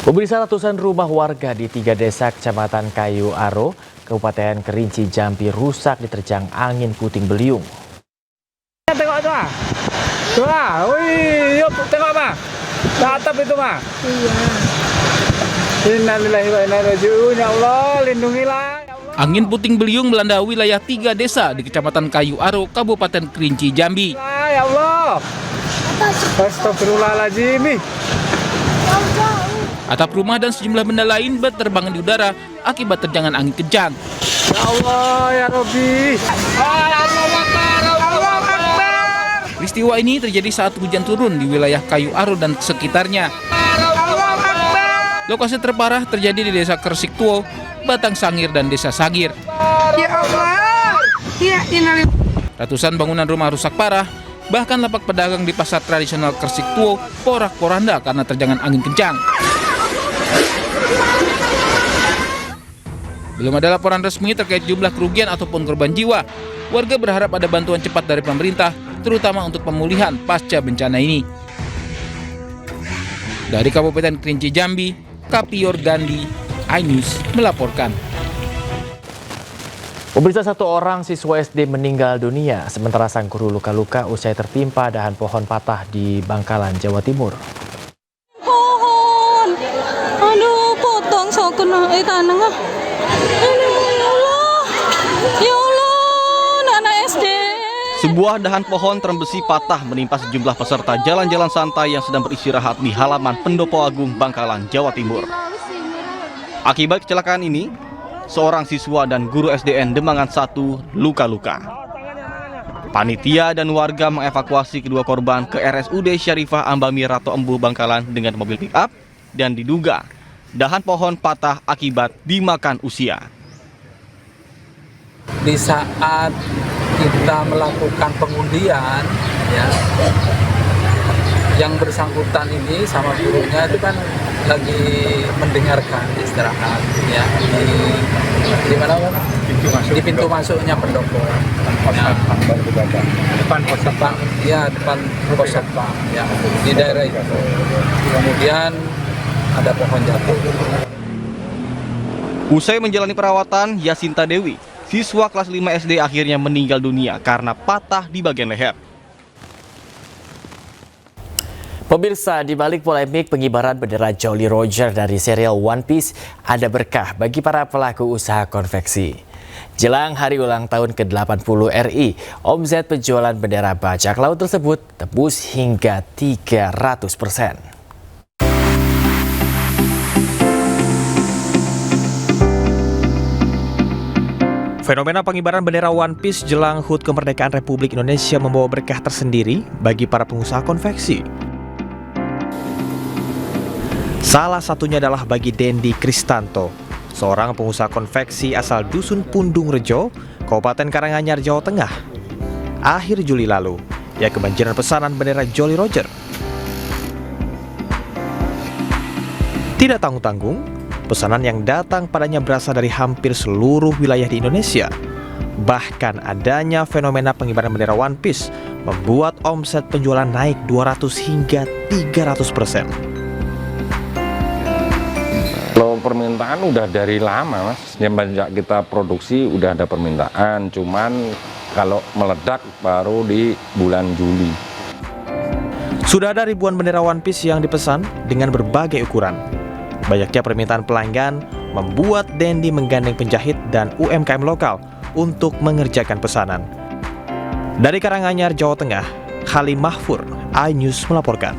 Pemirsa, ratusan rumah warga di 3 desa Kecamatan Kayu Aro, Kabupaten Kerinci Jambi rusak diterjang angin puting beliung. Tengok tu mah. Tuh lah. Wih, yuk tengok mah. Ke atap itu mah. Iya. Innalillahi wa inna ilaihi raji'un. Ya Allah, lindungilah. Ya Allah. Angin puting beliung melanda wilayah 3 desa di Kecamatan Kayu Aro, Kabupaten Kerinci Jambi. Ya Allah. Astagfirullahaladzim. Atap rumah dan sejumlah benda lain berterbangan di udara akibat terjangan angin kencang. Ya Allah, ya Rabbi. Peristiwa ini terjadi saat hujan turun di wilayah Kayu Aro dan sekitarnya. Lokasi terparah terjadi di Desa Kersik Tuo, Batang Sangir, dan Desa Sagir. Ya Allah. Ya innalillahi. Ratusan bangunan rumah rusak parah, bahkan lapak pedagang di pasar tradisional Kersik Tuo porak-poranda karena terjangan angin kencang. Belum ada laporan resmi terkait jumlah kerugian ataupun korban jiwa. Warga berharap ada bantuan cepat dari pemerintah, terutama untuk pemulihan pasca bencana ini. Dari Kabupaten Kerinci Jambi, Kapior Gandhi, iNews melaporkan. Pemirsa, 1 orang siswa SD meninggal dunia, sementara sang guru luka-luka usai tertimpa dahan pohon patah di Bangkalan, Jawa Timur. Pohon, aduh potong so kena tanah. Ya Allah, anak SD. Sebuah dahan pohon terembesi patah menimpa sejumlah peserta jalan-jalan santai yang sedang beristirahat di halaman Pendopo Agung, Bangkalan, Jawa Timur. Akibat kecelakaan ini, seorang siswa dan guru SDN Demangan 1 luka-luka. Panitia dan warga mengevakuasi kedua korban ke RSUD Syarifah Ambami Rato Embu, Bangkalan dengan mobil pick-up dan diduga dahan pohon patah akibat dimakan usia. Di saat kita melakukan pengundian, ya, yang bersangkutan ini sama gurunya itu kan lagi mendengarkan istirahat, ya, di mana di pintu masuknya pendopo, ya, depan pos satpam, ya, depan pos satpam, ya, di daerah itu. Kemudian ada pohon jatuh. Usai menjalani perawatan, Yasinta Dewi, siswa kelas 5 SD akhirnya meninggal dunia karena patah di bagian leher. Pemirsa, di balik polemik pengibaran bendera Jolly Roger dari serial One Piece, ada berkah bagi para pelaku usaha konveksi. Jelang hari ulang tahun ke-80 RI, omset penjualan bendera bajak laut tersebut tembus hingga 300%. Fenomena pengibaran bendera One Piece jelang HUT Kemerdekaan Republik Indonesia membawa berkah tersendiri bagi para pengusaha konveksi. Salah satunya adalah bagi Dendi Kristanto, seorang pengusaha konveksi asal Dusun Pundung Rejo, Kabupaten Karanganyar, Jawa Tengah. Akhir Juli lalu, ia kebanjiran pesanan bendera Jolly Roger. Tidak tanggung-tanggung, pesanan yang datang padanya berasal dari hampir seluruh wilayah di Indonesia. Bahkan adanya fenomena pengibaran bendera One Piece membuat omset penjualan naik 200 hingga 300%. Kalau permintaan udah dari lama, Mas. Yang kita produksi udah ada permintaan, cuman kalau meledak baru di bulan Juli. Sudah ada ribuan bendera One Piece yang dipesan dengan berbagai ukuran. Banyaknya permintaan pelanggan membuat Dendi menggandeng penjahit dan UMKM lokal untuk mengerjakan pesanan. Dari Karanganyar, Jawa Tengah, Halim Mahfur, iNews melaporkan.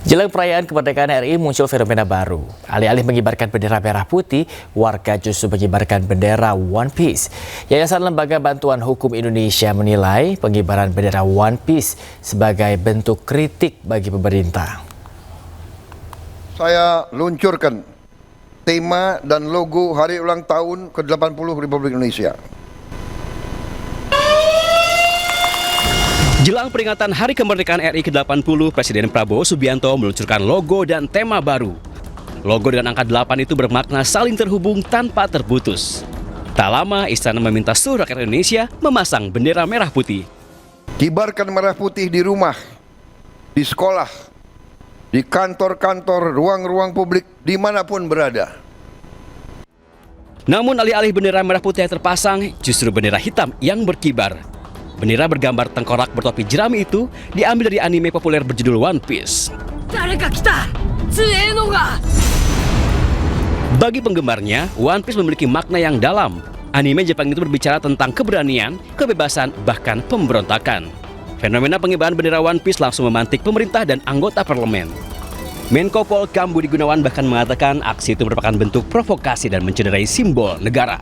Jelang perayaan kemerdekaan RI muncul fenomena baru. Alih-alih mengibarkan bendera merah putih, warga justru mengibarkan bendera One Piece. Yayasan Lembaga Bantuan Hukum Indonesia menilai pengibaran bendera One Piece sebagai bentuk kritik bagi pemerintah. Saya luncurkan tema dan logo hari ulang tahun ke-80 Republik Indonesia. Jelang peringatan Hari Kemerdekaan RI ke-80, Presiden Prabowo Subianto meluncurkan logo dan tema baru. Logo dengan angka 8 itu bermakna saling terhubung tanpa terputus. Tak lama, Istana meminta seluruh rakyat Indonesia memasang bendera merah putih. Kibarkan merah putih di rumah, di sekolah, di kantor-kantor, ruang-ruang publik, dimanapun berada. Namun alih-alih bendera merah putih yang terpasang, justru bendera hitam yang berkibar. Bendera bergambar tengkorak bertopi jerami itu diambil dari anime populer berjudul One Piece. Bagi penggemarnya, One Piece memiliki makna yang dalam. Anime Jepang itu berbicara tentang keberanian, kebebasan, bahkan pemberontakan. Fenomena pengibaran bendera One Piece langsung memantik pemerintah dan anggota parlemen. Menko Polhukam Budi Gunawan bahkan mengatakan aksi itu merupakan bentuk provokasi dan mencederai simbol negara.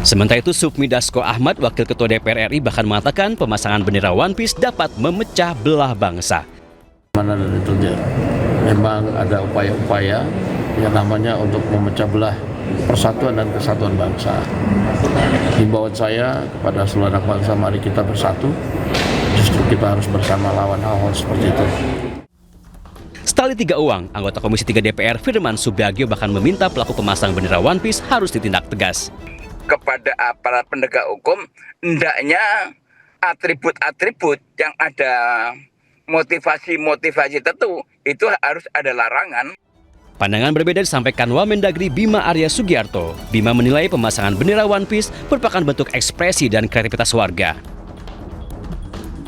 Sementara itu, Supmi Dasko Ahmad, Wakil Ketua DPR RI, bahkan mengatakan pemasangan bendera One Piece dapat memecah belah bangsa. Mana dan itu dia. Memang ada upaya-upaya yang namanya untuk memecah belah persatuan dan kesatuan bangsa. Himbauan saya kepada seluruh anak bangsa, mari kita bersatu. Justru kita harus bersama lawan hal-hal seperti itu. Setali Tiga Uang, anggota Komisi 3 DPR Firman Subagio bahkan meminta pelaku pemasang bendera One Piece harus ditindak tegas. Kepada aparat penegak hukum, hendaknya atribut-atribut yang ada motivasi-motivasi tertentu itu harus ada larangan. Pandangan berbeda disampaikan Wamendagri Bima Arya Sugiarto. Bima menilai pemasangan bendera One Piece merupakan bentuk ekspresi dan kreativitas warga.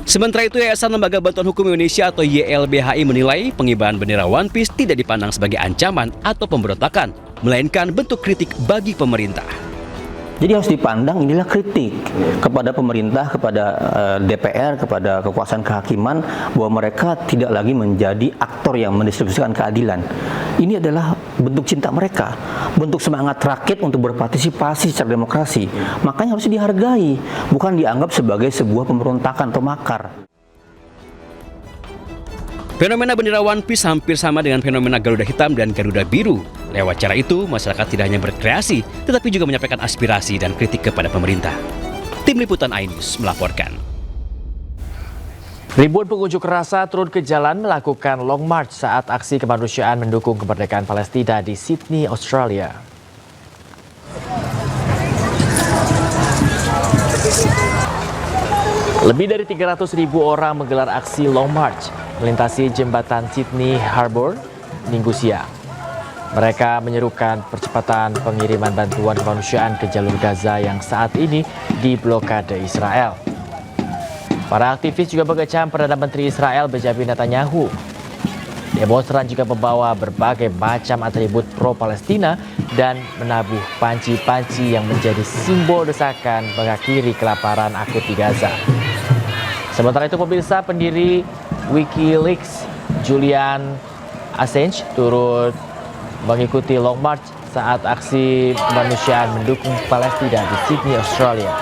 Sementara itu, Yayasan Lembaga Bantuan Hukum Indonesia atau YLBHI menilai pengibaran bendera One Piece tidak dipandang sebagai ancaman atau pemberontakan, melainkan bentuk kritik bagi pemerintah. Jadi harus dipandang inilah kritik kepada pemerintah, kepada DPR, kepada kekuasaan kehakiman, bahwa mereka tidak lagi menjadi aktor yang mendistribusikan keadilan. Ini adalah bentuk cinta mereka, bentuk semangat rakyat untuk berpartisipasi secara demokrasi. Makanya harus dihargai, bukan dianggap sebagai sebuah pemberontakan atau makar. Fenomena bendera One Piece hampir sama dengan fenomena Garuda Hitam dan Garuda Biru. Lewat cara itu, masyarakat tidak hanya berkreasi, tetapi juga menyampaikan aspirasi dan kritik kepada pemerintah. Tim Liputan iNews melaporkan. Ribuan pengunjuk rasa turun ke jalan melakukan long march saat aksi kemanusiaan mendukung kemerdekaan Palestina di Sydney, Australia. Lebih dari 300.000 orang menggelar aksi long march melintasi jembatan Sydney Harbour Minggu siang. Mereka menyerukan percepatan pengiriman bantuan kemanusiaan ke jalur Gaza yang saat ini diblokade Israel. Para aktivis juga mengecam Perdana Menteri Israel Benjamin Netanyahu. Demonstran juga membawa berbagai macam atribut pro-Palestina dan menabuh panci-panci yang menjadi simbol desakan mengakhiri kelaparan akut di Gaza. Sementara itu, pemirsa, pendiri WikiLeaks Julian Assange turut mengikuti long march saat aksi kemanusiaan mendukung Palestina di Sydney, Australia.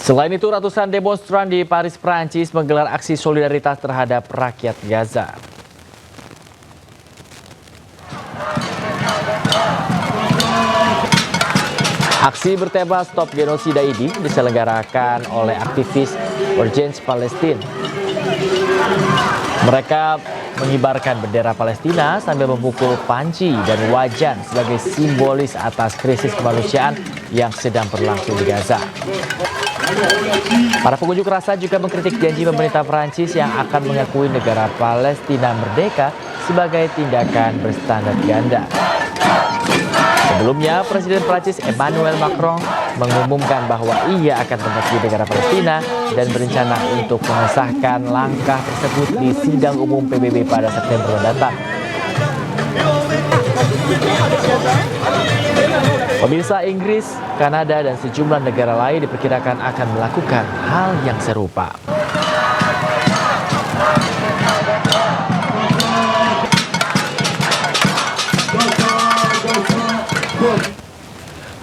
Selain itu, ratusan demonstran di Paris, Prancis menggelar aksi solidaritas terhadap rakyat Gaza. Aksi bertema Stop Genosida ini diselenggarakan oleh aktivis Urgence Palestine. Mereka mengibarkan bendera Palestina sambil memukul panci dan wajan sebagai simbolis atas krisis kemanusiaan yang sedang berlangsung di Gaza. Para pengunjuk rasa juga mengkritik janji pemerintah Prancis yang akan mengakui negara Palestina merdeka sebagai tindakan berstandar ganda. Sebelumnya, Presiden Prancis Emmanuel Macron mengumumkan bahwa ia akan mengakui negara Palestina dan berencana untuk mengesahkan langkah tersebut di sidang umum PBB pada September mendatang. Pemirsa, Inggris, Kanada, dan sejumlah negara lain diperkirakan akan melakukan hal yang serupa.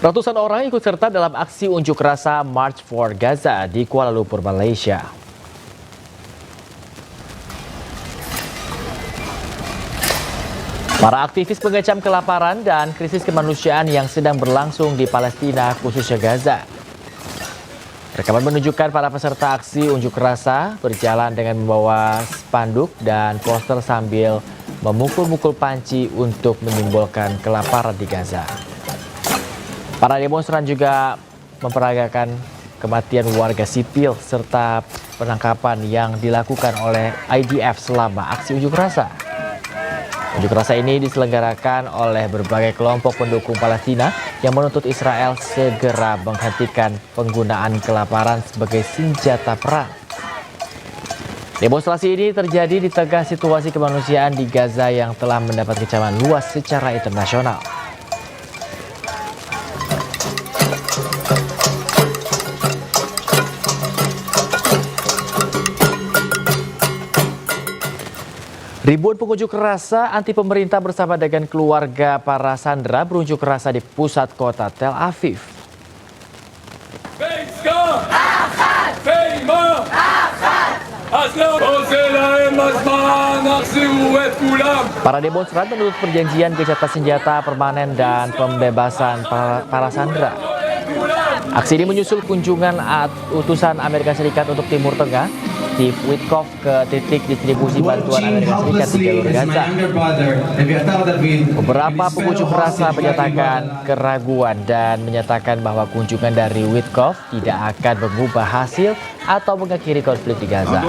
Ratusan orang ikut serta dalam aksi unjuk rasa March for Gaza di Kuala Lumpur, Malaysia. Para aktivis mengecam kelaparan dan krisis kemanusiaan yang sedang berlangsung di Palestina, khususnya Gaza. Rekaman menunjukkan para peserta aksi unjuk rasa berjalan dengan membawa spanduk dan poster sambil memukul-mukul panci untuk menyimbolkan kelaparan di Gaza. Para demonstran juga memperagakan kematian warga sipil serta penangkapan yang dilakukan oleh IDF selama aksi unjuk rasa. Unjuk rasa ini diselenggarakan oleh berbagai kelompok pendukung Palestina yang menuntut Israel segera menghentikan penggunaan kelaparan sebagai senjata perang. Demonstrasi ini terjadi di tengah situasi kemanusiaan di Gaza yang telah mendapat kecaman luas secara internasional. Ribuan pengunjuk rasa anti pemerintah bersama dengan keluarga para sandera berunjuk rasa di pusat kota Tel Aviv. Para demonstran menuntut perjanjian gencatan senjata permanen dan pembebasan para sandera. Aksi ini menyusul kunjungan utusan Amerika Serikat untuk Timur Tengah, Steve Witkoff, ke titik distribusi bantuan Amerika Serikat di jalur Gaza. Beberapa pengunjuk rasa menyatakan keraguan dan menyatakan bahwa kunjungan dari Witkoff tidak akan mengubah hasil atau mengakhiri konflik di Gaza.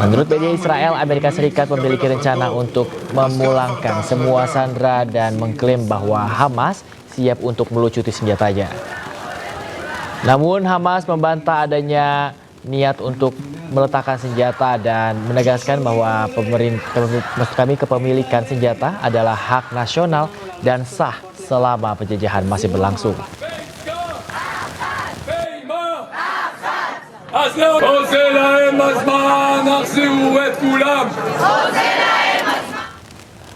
Menurut media Israel, Amerika Serikat memiliki rencana untuk memulangkan semua sandera dan mengklaim bahwa Hamas siap untuk melucuti senjatanya. Namun Hamas membantah adanya niat untuk meletakkan senjata dan menegaskan bahwa kepemilikan senjata adalah hak nasional dan sah selama penjajahan masih berlangsung.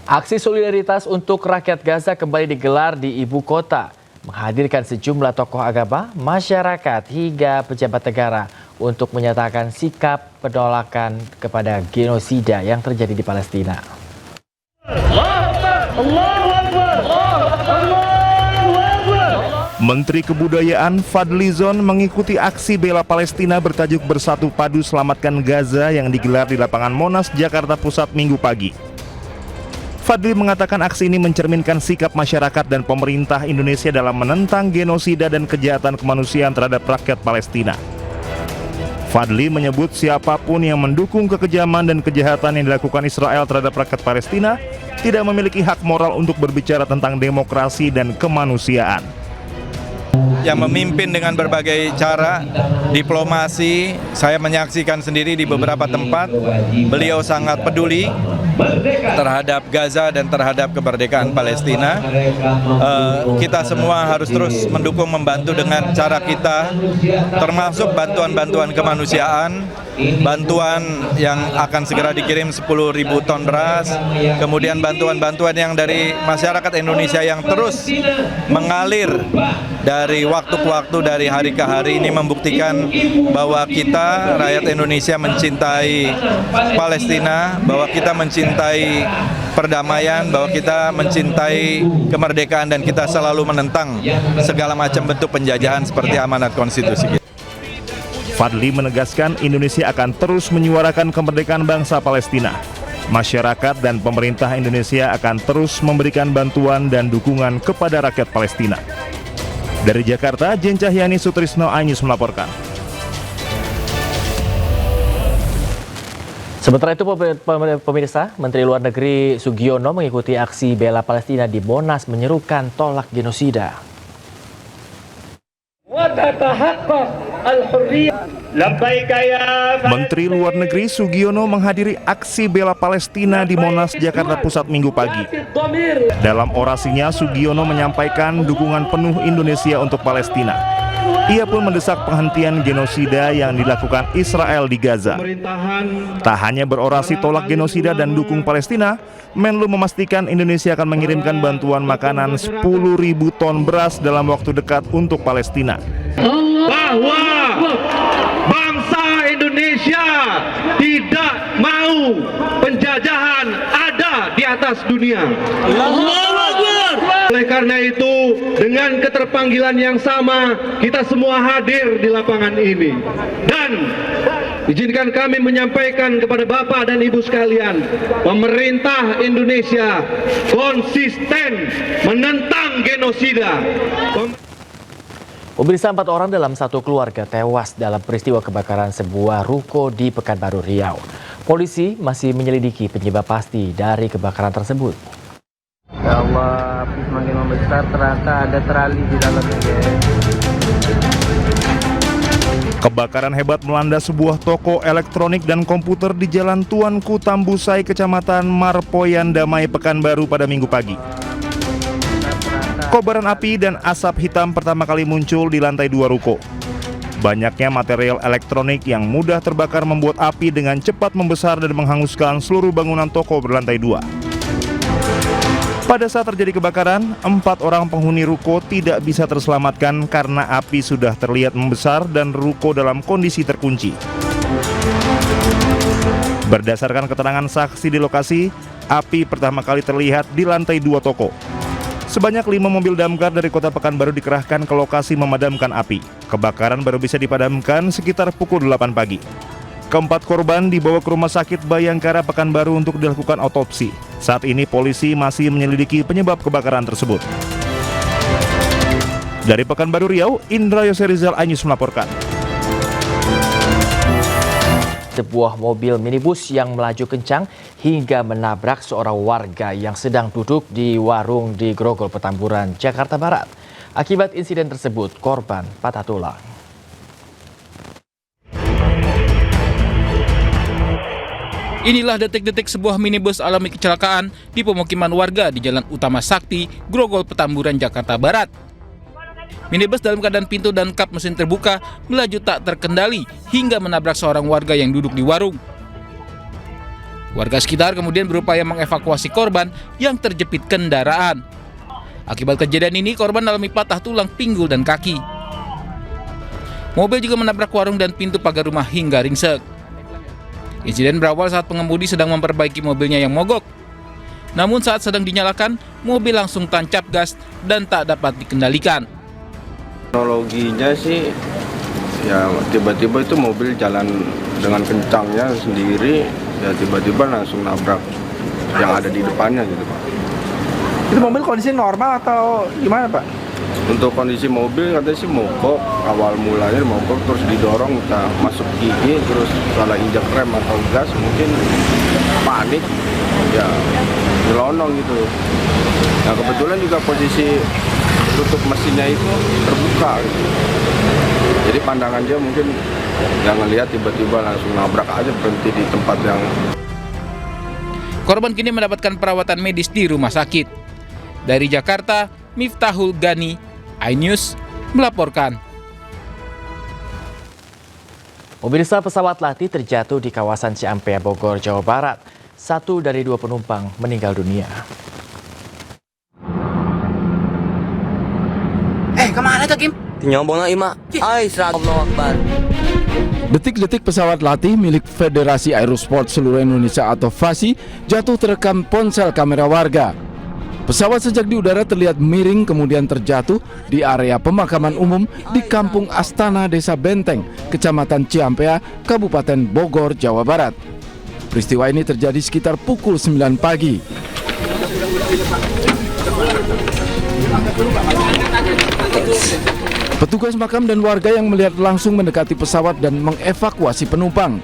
Aksi solidaritas untuk rakyat Gaza kembali digelar di ibu kota, menghadirkan sejumlah tokoh agama, masyarakat, hingga pejabat negara untuk menyatakan sikap penolakan kepada genosida yang terjadi di Palestina. Menteri Kebudayaan Fadly Zon mengikuti aksi bela Palestina bertajuk Bersatu Padu Selamatkan Gaza yang digelar di lapangan Monas, Jakarta Pusat Minggu pagi. Fadly mengatakan aksi ini mencerminkan sikap masyarakat dan pemerintah Indonesia dalam menentang genosida dan kejahatan kemanusiaan terhadap rakyat Palestina. Fadly menyebut siapapun yang mendukung kekejaman dan kejahatan yang dilakukan Israel terhadap rakyat Palestina tidak memiliki hak moral untuk berbicara tentang demokrasi dan kemanusiaan. Yang memimpin dengan berbagai cara, diplomasi, saya menyaksikan sendiri di beberapa tempat, beliau sangat peduli terhadap Gaza dan terhadap kemerdekaan Palestina. Kita semua harus terus mendukung, membantu dengan cara kita, termasuk bantuan-bantuan kemanusiaan, bantuan yang akan segera dikirim 10.000 ton beras, kemudian bantuan-bantuan yang dari masyarakat Indonesia yang terus mengalir dari waktu ke waktu, dari hari ke hari, ini membuktikan bahwa kita, rakyat Indonesia, mencintai Palestina, bahwa kita mencintai perdamaian, bahwa kita mencintai kemerdekaan, dan kita selalu menentang segala macam bentuk penjajahan seperti amanat konstitusi kita. Fadly menegaskan Indonesia akan terus menyuarakan kemerdekaan bangsa Palestina. Masyarakat dan pemerintah Indonesia akan terus memberikan bantuan dan dukungan kepada rakyat Palestina. Dari Jakarta, Jen Cahyani Sutrisno, iNews melaporkan. Sementara itu, pemirsa, Menteri Luar Negeri Sugiono mengikuti aksi bela Palestina di Monas menyerukan tolak genosida. Menteri Luar Negeri Sugiono menghadiri aksi bela Palestina di Monas, Jakarta Pusat Minggu pagi. Dalam orasinya, Sugiono menyampaikan dukungan penuh Indonesia untuk Palestina. Ia pun mendesak penghentian genosida yang dilakukan Israel di Gaza. Tak hanya berorasi tolak genosida dan dukung Palestina, Menlu memastikan Indonesia akan mengirimkan bantuan makanan 10.000 ton beras dalam waktu dekat untuk Palestina. Bahwa bangsa Indonesia tidak mau penjajahan ada di atas dunia. Allahu Akbar. Oleh karena itu, dengan keterpanggilan yang sama, kita semua hadir di lapangan ini. Dan izinkan kami menyampaikan kepada Bapak dan Ibu sekalian, pemerintah Indonesia konsisten menentang genosida. Pemirsa, 4 orang dalam satu keluarga tewas dalam peristiwa kebakaran sebuah ruko di Pekanbaru Riau. Polisi masih menyelidiki penyebab pasti dari kebakaran tersebut. Ya Allah, api semakin membesar, ternyata ada terali di dalamnya. Kebakaran hebat melanda sebuah toko elektronik dan komputer di Jalan Tuanku Tambusai, Kecamatan Marpoyan Damai, Pekanbaru pada Minggu pagi. Kobaran api dan asap hitam pertama kali muncul di lantai 2 ruko. Banyaknya material elektronik yang mudah terbakar membuat api dengan cepat membesar dan menghanguskan seluruh bangunan toko berlantai 2. Pada saat terjadi kebakaran, 4 orang penghuni ruko tidak bisa terselamatkan karena api sudah terlihat membesar dan ruko dalam kondisi terkunci. Berdasarkan keterangan saksi di lokasi, api pertama kali terlihat di lantai 2 toko. Sebanyak 5 mobil damkar dari Kota Pekanbaru dikerahkan ke lokasi memadamkan api. Kebakaran baru bisa dipadamkan sekitar pukul 8 pagi. Keempat korban dibawa ke Rumah Sakit Bayangkara Pekanbaru untuk dilakukan otopsi. Saat ini polisi masih menyelidiki penyebab kebakaran tersebut. Dari Pekanbaru Riau, Indra Yose Rizal Anyus melaporkan. Sebuah mobil minibus yang melaju kencang hingga menabrak seorang warga yang sedang duduk di warung di Grogol Petamburan, Jakarta Barat. Akibat insiden tersebut, korban patah tulang. Inilah detik-detik sebuah minibus alami kecelakaan di pemukiman warga di Jalan Utama Sakti, Grogol Petamburan, Jakarta Barat. Minibus dalam keadaan pintu dan kap mesin terbuka melaju tak terkendali hingga menabrak seorang warga yang duduk di warung. Warga sekitar kemudian berupaya mengevakuasi korban yang terjepit kendaraan. Akibat kejadian ini, korban alami patah tulang pinggul dan kaki. Mobil juga menabrak warung dan pintu pagar rumah hingga ringsek. Insiden berawal saat pengemudi sedang memperbaiki mobilnya yang mogok. Namun saat sedang dinyalakan, mobil langsung tancap gas dan tak dapat dikendalikan. Teknologinya sih, ya tiba-tiba itu mobil jalan dengan kencangnya sendiri, ya tiba-tiba langsung nabrak yang ada di depannya gitu Pak. Itu mobil kondisi normal atau gimana Pak? Untuk kondisi mobil katanya sih mogok, awal mulanya mogok terus didorong kita masuk gigi, terus salah injak rem atau gas mungkin panik, ya nyelonong gitu. Nah kebetulan juga posisi tutup mesinnya itu terbuka gitu. Jadi pandangan dia mungkin jangan lihat tiba-tiba langsung nabrak aja, berhenti di tempat yang. Korban kini mendapatkan perawatan medis di rumah sakit. Dari Jakarta, Miftahul Gani, iNews melaporkan. Pemirsa, pesawat latih terjatuh di kawasan Ciampea, Bogor, Jawa Barat. 1 dari 2 penumpang meninggal dunia. Kemana tuh Kim? Nyombong lagi mak. Allahu Akbar. Detik-detik pesawat latih milik Federasi Aerosport Seluruh Indonesia atau FASI jatuh terekam ponsel kamera warga. Pesawat sejak di udara terlihat miring kemudian terjatuh di area pemakaman umum di Kampung Astana, Desa Benteng, Kecamatan Ciampea, Kabupaten Bogor, Jawa Barat. Peristiwa ini terjadi sekitar pukul 9 pagi. Petugas makam dan warga yang melihat langsung mendekati pesawat dan mengevakuasi penumpang.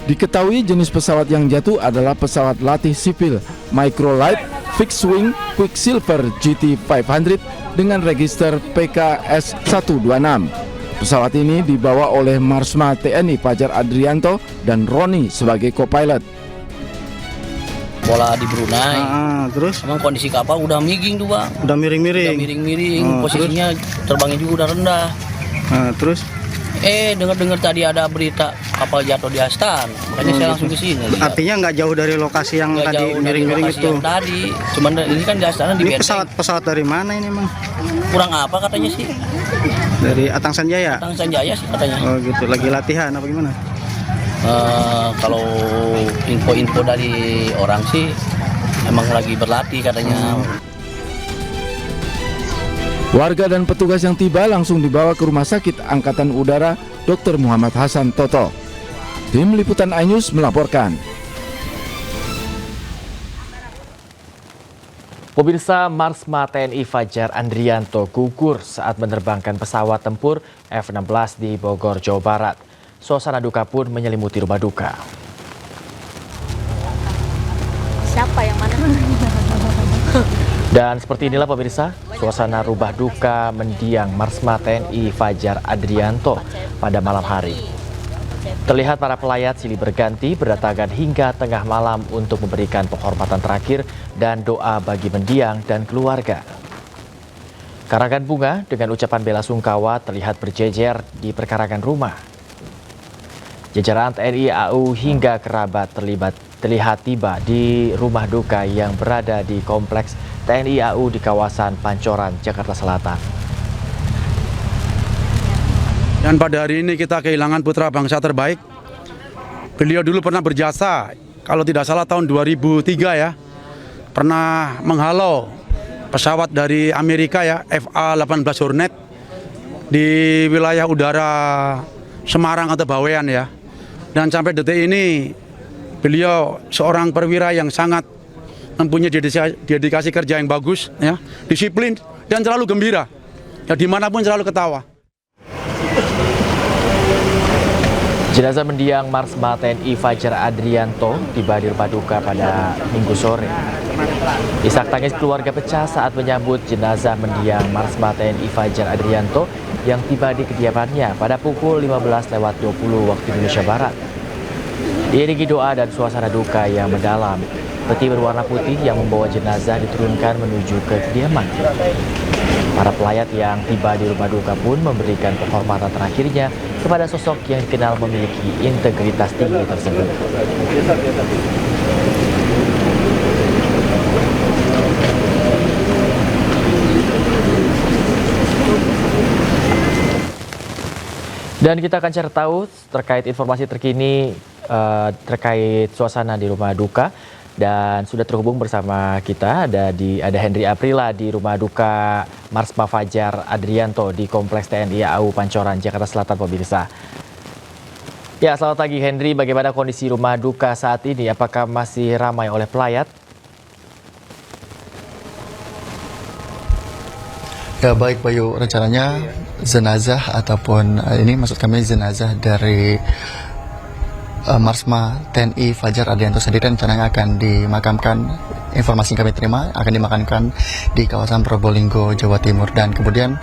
Diketahui jenis pesawat yang jatuh adalah pesawat latih sipil Microlight Fixed Wing Quicksilver GT 500 dengan register PKS 126. Pesawat ini dibawa oleh Marsma TNI Fajar Adrianto dan Roni sebagai co-pilot. Bola di Brunei. Terus? Emang kondisi kapal udah miring tuh Bang. Udah miring-miring. Udah miring-miring. Posisinya terbangnya juga udah rendah. Terus? Dengar tadi ada berita kapal jatuh di Astan. Makanya saya langsung ke sini. Artinya nggak jauh dari lokasi yang nggak tadi miring-miring itu. Yang tadi. Cuman ini kan di Astana di Benteng. Pesawat dari mana ini Bang? Kurang apa katanya sih? Dari Atang Sanjaya. Atang Sanjaya sih katanya. Oh gitu. Lagi latihan apa gimana? Kalau info-info dari orang sih emang lagi berlatih katanya. Warga dan petugas yang tiba langsung dibawa ke Rumah Sakit Angkatan Udara Dr. Muhammad Hasan Toto. Tim Liputan iNews melaporkan. Pemirsa, Marsma TNI Fajar Andrianto gugur saat menerbangkan pesawat tempur F-16 di Bogor, Jawa Barat. Suasana duka pun menyelimuti rumah duka. Siapa yang mana? Dan seperti inilah pemirsa, suasana rumah duka mendiang Marsma TNI Fajar Andrianto pada malam hari. Terlihat para pelayat silih berganti berdatangan hingga tengah malam untuk memberikan penghormatan terakhir dan doa bagi mendiang dan keluarga. Karangan bunga dengan ucapan bela sungkawa terlihat berjejer di perkarangan rumah. Jajaran TNI AU hingga kerabat terlihat tiba di rumah duka yang berada di kompleks TNI AU di kawasan Pancoran, Jakarta Selatan. Dan pada hari ini kita kehilangan putra bangsa terbaik. Beliau dulu pernah berjasa, kalau tidak salah tahun 2003 ya, pernah menghalau pesawat dari Amerika ya, FA-18 Hornet di wilayah udara Semarang atau Bawean ya. Dan sampai detik ini beliau seorang perwira yang sangat mempunyai dedikasi kerja yang bagus, ya, disiplin dan selalu gembira. Ya, dimanapun selalu ketawa. Jenazah mendiang Marsma TNI Fajar Andrianto tiba di rumah duka pada Minggu sore. Isak tangis keluarga pecah saat menyambut jenazah mendiang Marsma TNI Fajar Andrianto yang tiba di kediamannya pada pukul 15.20 waktu Indonesia Barat. Diiringi doa dan suasana duka yang mendalam, peti berwarna putih yang membawa jenazah diturunkan menuju ke kediaman. Para pelayat yang tiba di rumah duka pun memberikan penghormatan terakhirnya kepada sosok yang dikenal memiliki integritas tinggi tersebut. Dan kita akan cari tahu terkait informasi terkini terkait suasana di rumah duka. Dan sudah terhubung bersama kita ada Henry Aprila di rumah duka Marsma Fajar Andrianto di Kompleks TNI AU Pancoran, Jakarta Selatan, pemirsa. Ya, selamat pagi Henry, bagaimana kondisi rumah duka saat ini? Apakah masih ramai oleh pelayat? Ya baik Bayu, rencananya jenazah ataupun ini maksud kami jenazah dari Marsma TNI Fajar Andrianto sendiri rencananya akan dimakamkan, informasi yang kami terima akan dimakamkan di kawasan Probolinggo, Jawa Timur. Dan kemudian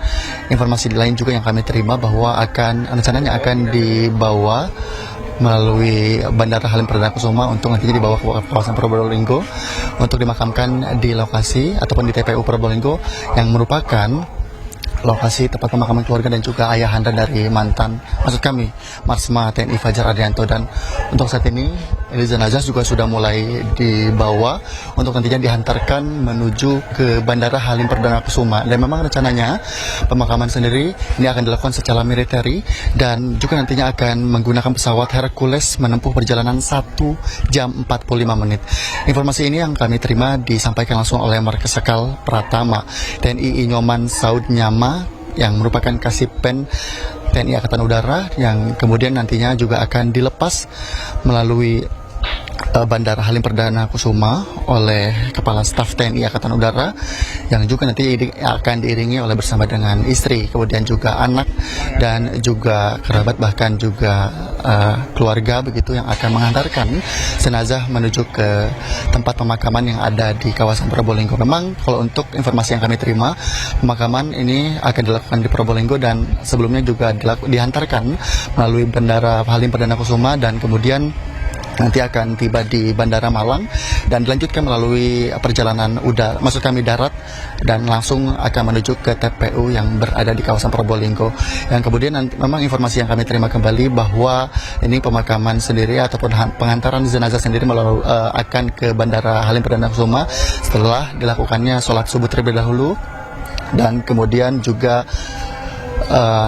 informasi lain juga yang kami terima bahwa rencananya akan dibawa melalui Bandara Halim Perdana Kusuma untuk nantinya dibawa ke kawasan Probolinggo untuk dimakamkan di lokasi ataupun di TPU Probolinggo yang merupakan lokasi tempat pemakaman keluarga dan juga ayahanda dari Marsma TNI Fajar Andrianto. Dan untuk saat ini jenazah juga sudah mulai dibawa untuk nantinya dihantarkan menuju ke Bandara Halim Perdana Kusuma. Dan memang rencananya pemakaman sendiri ini akan dilakukan secara militeri dan juga nantinya akan menggunakan pesawat Hercules menempuh perjalanan 1 jam 45 menit. Informasi ini yang kami terima disampaikan langsung oleh Marskal Pratama TNI Inyoman Saud Nyama yang merupakan Kasipen TNI Angkatan Udara yang kemudian nantinya juga akan dilepas melalui Bandara Halim Perdana Kusuma oleh Kepala Staf TNI Angkatan Udara yang juga nanti akan diiringi oleh bersama dengan istri, kemudian juga anak dan juga kerabat bahkan juga keluarga begitu yang akan mengantarkan jenazah menuju ke tempat pemakaman yang ada di kawasan Probolinggo. Memang kalau untuk informasi yang kami terima, pemakaman ini akan dilakukan di Probolinggo dan sebelumnya juga dihantarkan melalui Bandara Halim Perdana Kusuma dan kemudian nanti akan tiba di Bandara Malang dan dilanjutkan melalui perjalanan darat dan langsung akan menuju ke TPU yang berada di kawasan Probolinggo. Yang kemudian memang informasi yang kami terima kembali bahwa ini pemakaman sendiri ataupun pengantaran jenazah sendiri akan ke Bandara Halim Perdana Kusuma setelah dilakukannya sholat subuh terlebih dahulu dan kemudian juga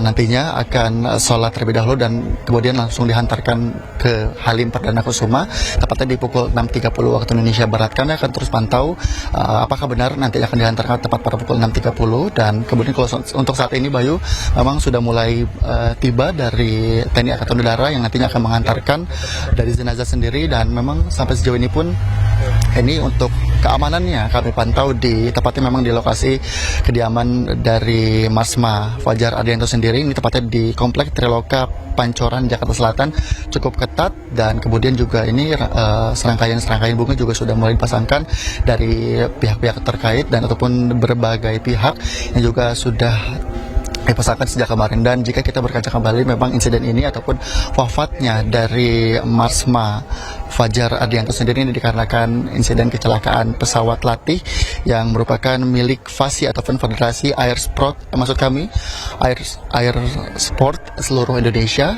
nantinya akan sholat terlebih dahulu dan kemudian langsung dihantarkan ke Halim Perdana Kusuma tepatnya di pukul 6.30 waktu Indonesia Barat. Kami akan terus pantau apakah benar nanti akan dihantarkan tepat pada pukul 6.30 dan kemudian kalau untuk saat ini Bayu memang sudah mulai tiba dari TNI Angkatan Udara yang nantinya akan mengantarkan dari jenazah sendiri dan memang sampai sejauh ini pun ini untuk keamanannya kami pantau di tepatnya memang di lokasi kediaman dari Marsma Fajar Adianto sendiri, ini tepatnya di Komplek Triloka Pancoran Jakarta Selatan cukup ketat dan kemudian juga ini serangkaian bunga juga sudah mulai dipasangkan dari pihak-pihak terkait dan ataupun berbagai pihak yang juga sudah dipasangkan sejak kemarin. Dan jika kita berkaca kembali memang insiden ini ataupun wafatnya dari Marsma Fajar Adianto sendiri ini dikarenakan insiden kecelakaan pesawat latih yang merupakan milik FASI ataupun Federasi Air Sport seluruh Indonesia,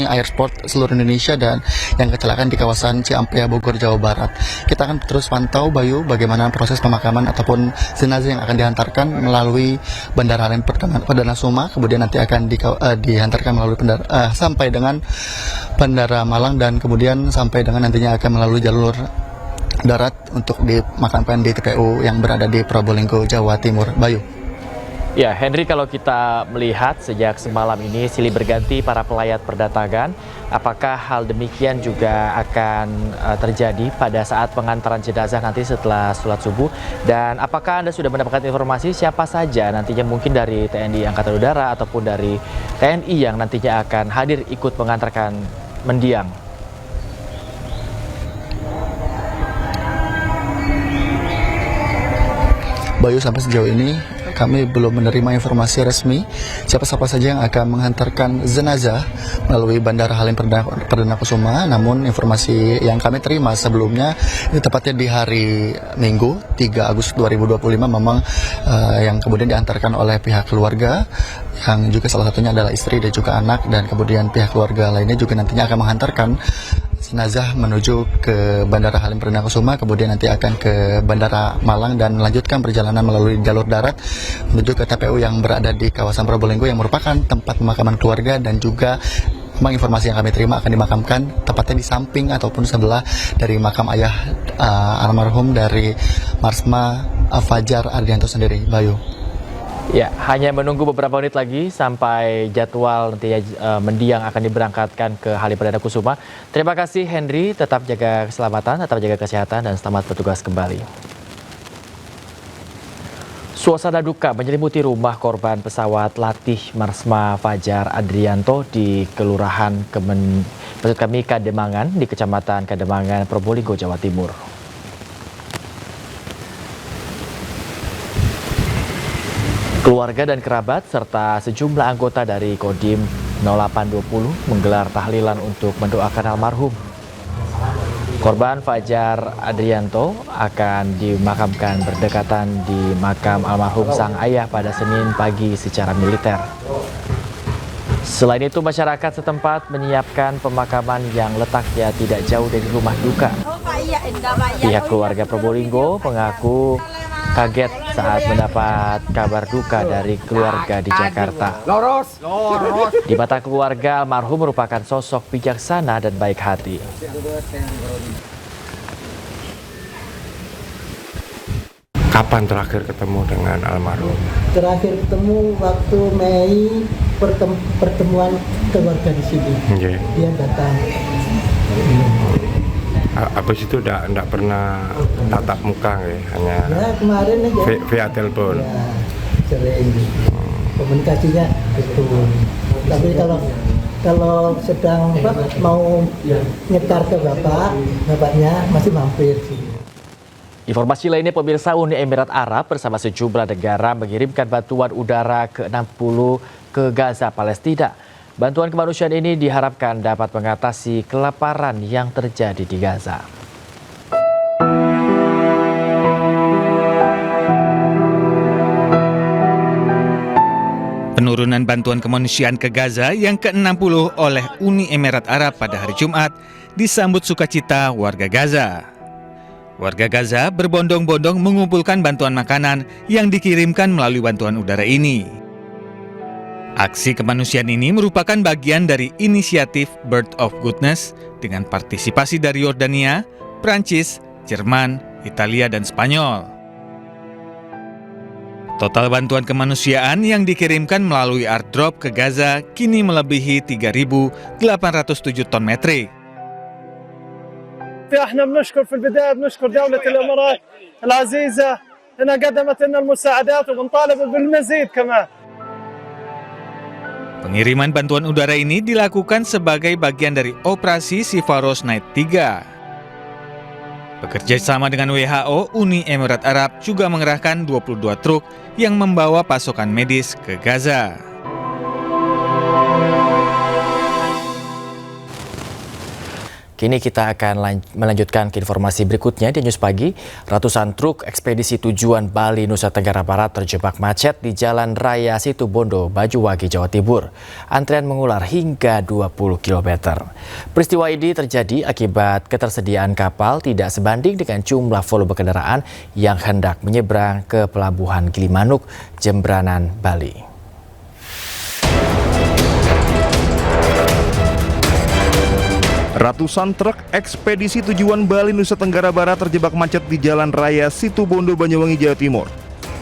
Air Sport seluruh Indonesia, dan yang kecelakaan di kawasan Ciampea, Bogor, Jawa Barat. Kita akan terus pantau Bayu bagaimana proses pemakaman ataupun jenazah yang akan dihantarkan melalui Bandara Halim Perdana Kusuma, kemudian nanti akan dihantarkan melalui sampai dengan Bandara Malang dan kemudian sampai dengan nantinya akan melalui jalur darat untuk dimakamkan di TPU yang berada di Probolinggo, Jawa Timur. Bayu. Ya, Henry, kalau kita melihat sejak semalam ini silih berganti para pelayat perdagangan, apakah hal demikian juga akan terjadi pada saat pengantaran jenazah nanti setelah sholat subuh? Dan apakah Anda sudah mendapatkan informasi siapa saja nantinya mungkin dari TNI Angkatan Udara ataupun dari TNI yang nantinya akan hadir ikut mengantarkan mendiang? Bayu, sampai sejauh ini kami belum menerima informasi resmi siapa-siapa saja yang akan menghantarkan jenazah melalui Bandara Halim Perdana Kusuma. Namun informasi yang kami terima sebelumnya, ini tepatnya di hari Minggu 3 Agustus 2025 memang yang kemudian diantarkan oleh pihak keluarga, yang juga salah satunya adalah istri dan juga anak, dan kemudian pihak keluarga lainnya juga nantinya akan menghantarkan jenazah menuju ke Bandara Halim Perdana Kusuma, kemudian nanti akan ke Bandara Malang dan melanjutkan perjalanan melalui jalur darat menuju ke TPU yang berada di kawasan Probolinggo yang merupakan tempat pemakaman keluarga, dan juga memang informasi yang kami terima akan dimakamkan tepatnya di samping ataupun sebelah dari makam ayah almarhum dari Marsma Fajar Adianto sendiri. Bayu. Ya, hanya menunggu beberapa menit lagi sampai jadwal nanti mendiang akan diberangkatkan ke Halim Perdana Kusuma. Terima kasih Henry, tetap jaga keselamatan, tetap jaga kesehatan, dan selamat bertugas kembali. Suasana duka menyelimuti rumah korban pesawat latih Marsma Fajar Adianto di Kelurahan Kademangan di Kecamatan Kademangan, Probolinggo, Jawa Timur. Keluarga dan kerabat serta sejumlah anggota dari Kodim 0820 menggelar tahlilan untuk mendoakan almarhum. Korban Fajar Adianto akan dimakamkan berdekatan di makam almarhum sang ayah pada Senin pagi secara militer. Selain itu, masyarakat setempat menyiapkan pemakaman yang letaknya tidak jauh dari rumah duka. Pihak keluarga Probolinggo mengaku kaget saat mendapat kabar duka dari keluarga di Jakarta. Di mata keluarga, almarhum merupakan sosok bijaksana dan baik hati. Kapan terakhir ketemu dengan almarhum? Terakhir ketemu waktu Mei pertemuan keluarga di sini. Okay. Dia datang. Habis itu enggak pernah tatap muka ya, hanya ya, kemarin aja via telepon. Ya, sering komunikasinya itu. Tapi kalau sedang mau nyetar ke bapaknya masih mampir sih. Informasi lainnya, pemirsa, Uni Emirat Arab bersama sejumlah negara mengirimkan bantuan udara ke-60 ke Gaza, Palestina. Bantuan kemanusiaan ini diharapkan dapat mengatasi kelaparan yang terjadi di Gaza. Penurunan bantuan kemanusiaan ke Gaza yang ke-60 oleh Uni Emirat Arab pada hari Jumat disambut sukacita warga Gaza. Warga Gaza berbondong-bondong mengumpulkan bantuan makanan yang dikirimkan melalui bantuan udara ini. Aksi kemanusiaan ini merupakan bagian dari inisiatif Bird of Goodness dengan partisipasi dari Yordania, Prancis, Jerman, Italia, dan Spanyol. Total bantuan kemanusiaan yang dikirimkan melalui airdrop ke Gaza kini melebihi 3.807 ton metrik. احنا بنشكر في البدايه بنشكر دوله الامارات العزيزه انها قدمت لنا المساعدات وبنطالب بالمزيد كمان. Pengiriman bantuan udara ini dilakukan sebagai bagian dari operasi Sifaros Night 3. Bekerja sama dengan WHO, Uni Emirat Arab juga mengerahkan 22 truk yang membawa pasokan medis ke Gaza. Kini kita akan melanjutkan ke informasi berikutnya di News Pagi. Ratusan truk ekspedisi tujuan Bali, Nusa Tenggara Barat terjebak macet di Jalan Raya Situbondo, Bajuwagi, Jawa Timur. Antrian mengular hingga 20 km. Peristiwa ini terjadi akibat ketersediaan kapal tidak sebanding dengan jumlah volume kendaraan yang hendak menyeberang ke Pelabuhan Gilimanuk, Jembranan, Bali. Ratusan truk ekspedisi tujuan Bali, Nusa Tenggara Barat terjebak macet di Jalan Raya Situbondo, Banyuwangi, Jawa Timur.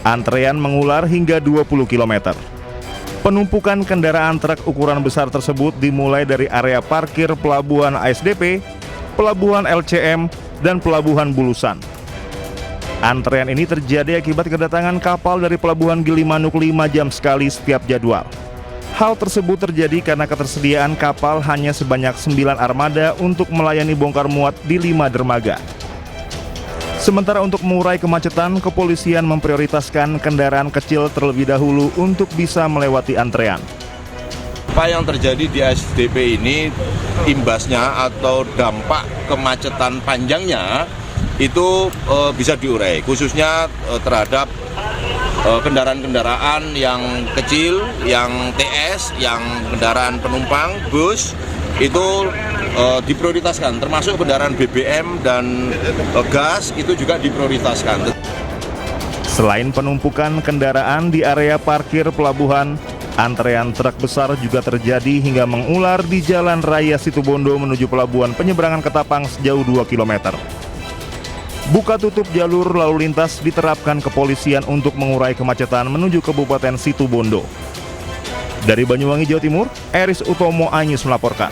Antrean mengular hingga 20 km. Penumpukan kendaraan truk ukuran besar tersebut dimulai dari area parkir Pelabuhan ASDP, Pelabuhan LCM, dan Pelabuhan Bulusan. Antrean ini terjadi akibat kedatangan kapal dari Pelabuhan Gilimanuk 5 jam sekali setiap jadwal. Hal tersebut terjadi karena ketersediaan kapal hanya sebanyak 9 armada untuk melayani bongkar muat di 5 dermaga. Sementara untuk mengurai kemacetan, kepolisian memprioritaskan kendaraan kecil terlebih dahulu untuk bisa melewati antrean. Apa yang terjadi di SDP ini, imbasnya atau dampak kemacetan panjangnya itu bisa diurai, khususnya terhadap kendaraan-kendaraan yang kecil, yang TS, yang kendaraan penumpang, bus, itu diprioritaskan, termasuk kendaraan BBM dan gas itu juga diprioritaskan. Selain penumpukan kendaraan di area parkir pelabuhan, antrean truk besar juga terjadi hingga mengular di Jalan Raya Situbondo menuju Pelabuhan Penyeberangan Ketapang sejauh 2 km. Buka tutup jalur lalu lintas diterapkan kepolisian untuk mengurai kemacetan menuju Kabupaten Situbondo. Dari Banyuwangi, Jawa Timur, Eris Utomo Anyus melaporkan.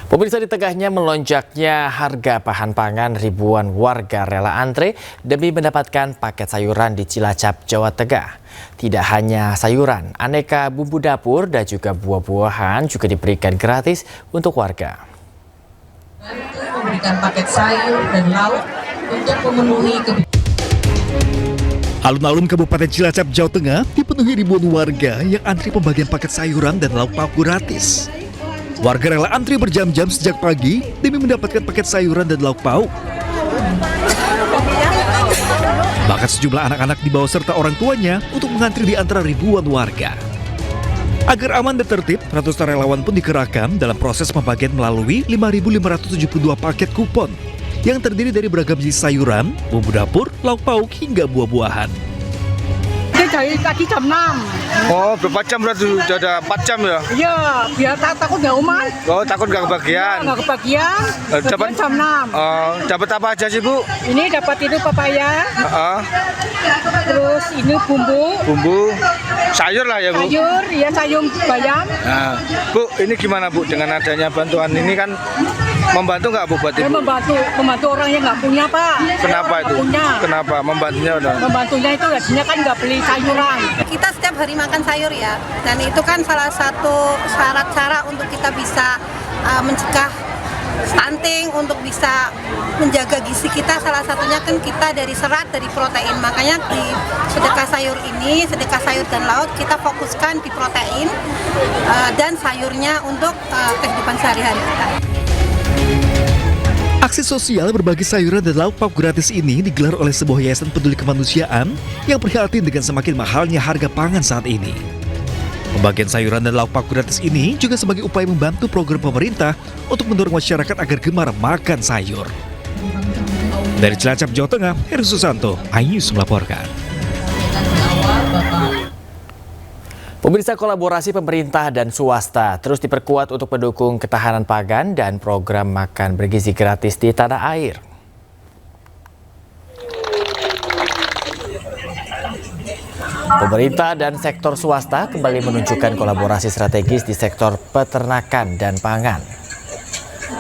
Pemirsa, di tengahnya melonjaknya harga bahan pangan, ribuan warga rela antre demi mendapatkan paket sayuran di Cilacap, Jawa Tengah. Tidak hanya sayuran, aneka bumbu dapur dan juga buah-buahan juga diberikan gratis untuk warga. Memberikan paket sayur dan lauk untuk memenuhi Alun-alun Kabupaten Cilacap, Jawa Tengah dipenuhi ribuan warga yang antri pembagian paket sayuran dan lauk pauk gratis. Warga rela antri berjam-jam sejak pagi demi mendapatkan paket sayuran dan lauk pauk. Bahkan sejumlah anak-anak dibawa serta orang tuanya untuk mengantri di antara ribuan warga. Agar aman dan tertib, ratusan relawan pun dikerahkan dalam proses pembagian melalui 5.572 paket kupon yang terdiri dari beragam jenis sayuran, bumbu dapur, lauk pauk hingga buah-buahan. dari tadi jam 6. Oh, berapa jam berarti? Sudah ada 4 jam ya? Iya, biar takut nggak umat. Oh, takut nggak kebagian? Nggak kebagian, dapat jam 6. Dapat apa aja sih, Bu? Ini dapat itu papaya. Terus ini bumbu. Sayur lah ya, Bu? Sayur, ya sayur bayam. Nah, Bu, ini gimana, Bu? Dengan adanya bantuan ini kan membantu nggak, Bu, buat Ibu? Membantu orang yang nggak punya, Pak. Kenapa itu? Punya. Kenapa? Membantunya udah? Membantunya itu gajinya kan nggak beli sayuran. Kita setiap hari makan sayur ya, dan itu kan salah satu syarat cara untuk kita bisa mencegah stunting, untuk bisa menjaga gizi kita. Salah satunya kan kita dari serat, dari protein. Makanya di sedekah sayur ini, sedekah sayur dan lauk, kita fokuskan di protein dan sayurnya untuk kehidupan sehari-hari kita. Aksi sosial berbagi sayuran dan lauk pauk gratis ini digelar oleh sebuah yayasan peduli kemanusiaan yang prihatin dengan semakin mahalnya harga pangan saat ini. Pembagian sayuran dan lauk pauk gratis ini juga sebagai upaya membantu program pemerintah untuk mendorong masyarakat agar gemar makan sayur. Dari Cilacap, Jawa Tengah, Heru Susanto, iNews melaporkan. Pemirsa, kolaborasi pemerintah dan swasta terus diperkuat untuk mendukung ketahanan pangan dan program makan bergizi gratis di tanah air. Pemerintah dan sektor swasta kembali menunjukkan kolaborasi strategis di sektor peternakan dan pangan.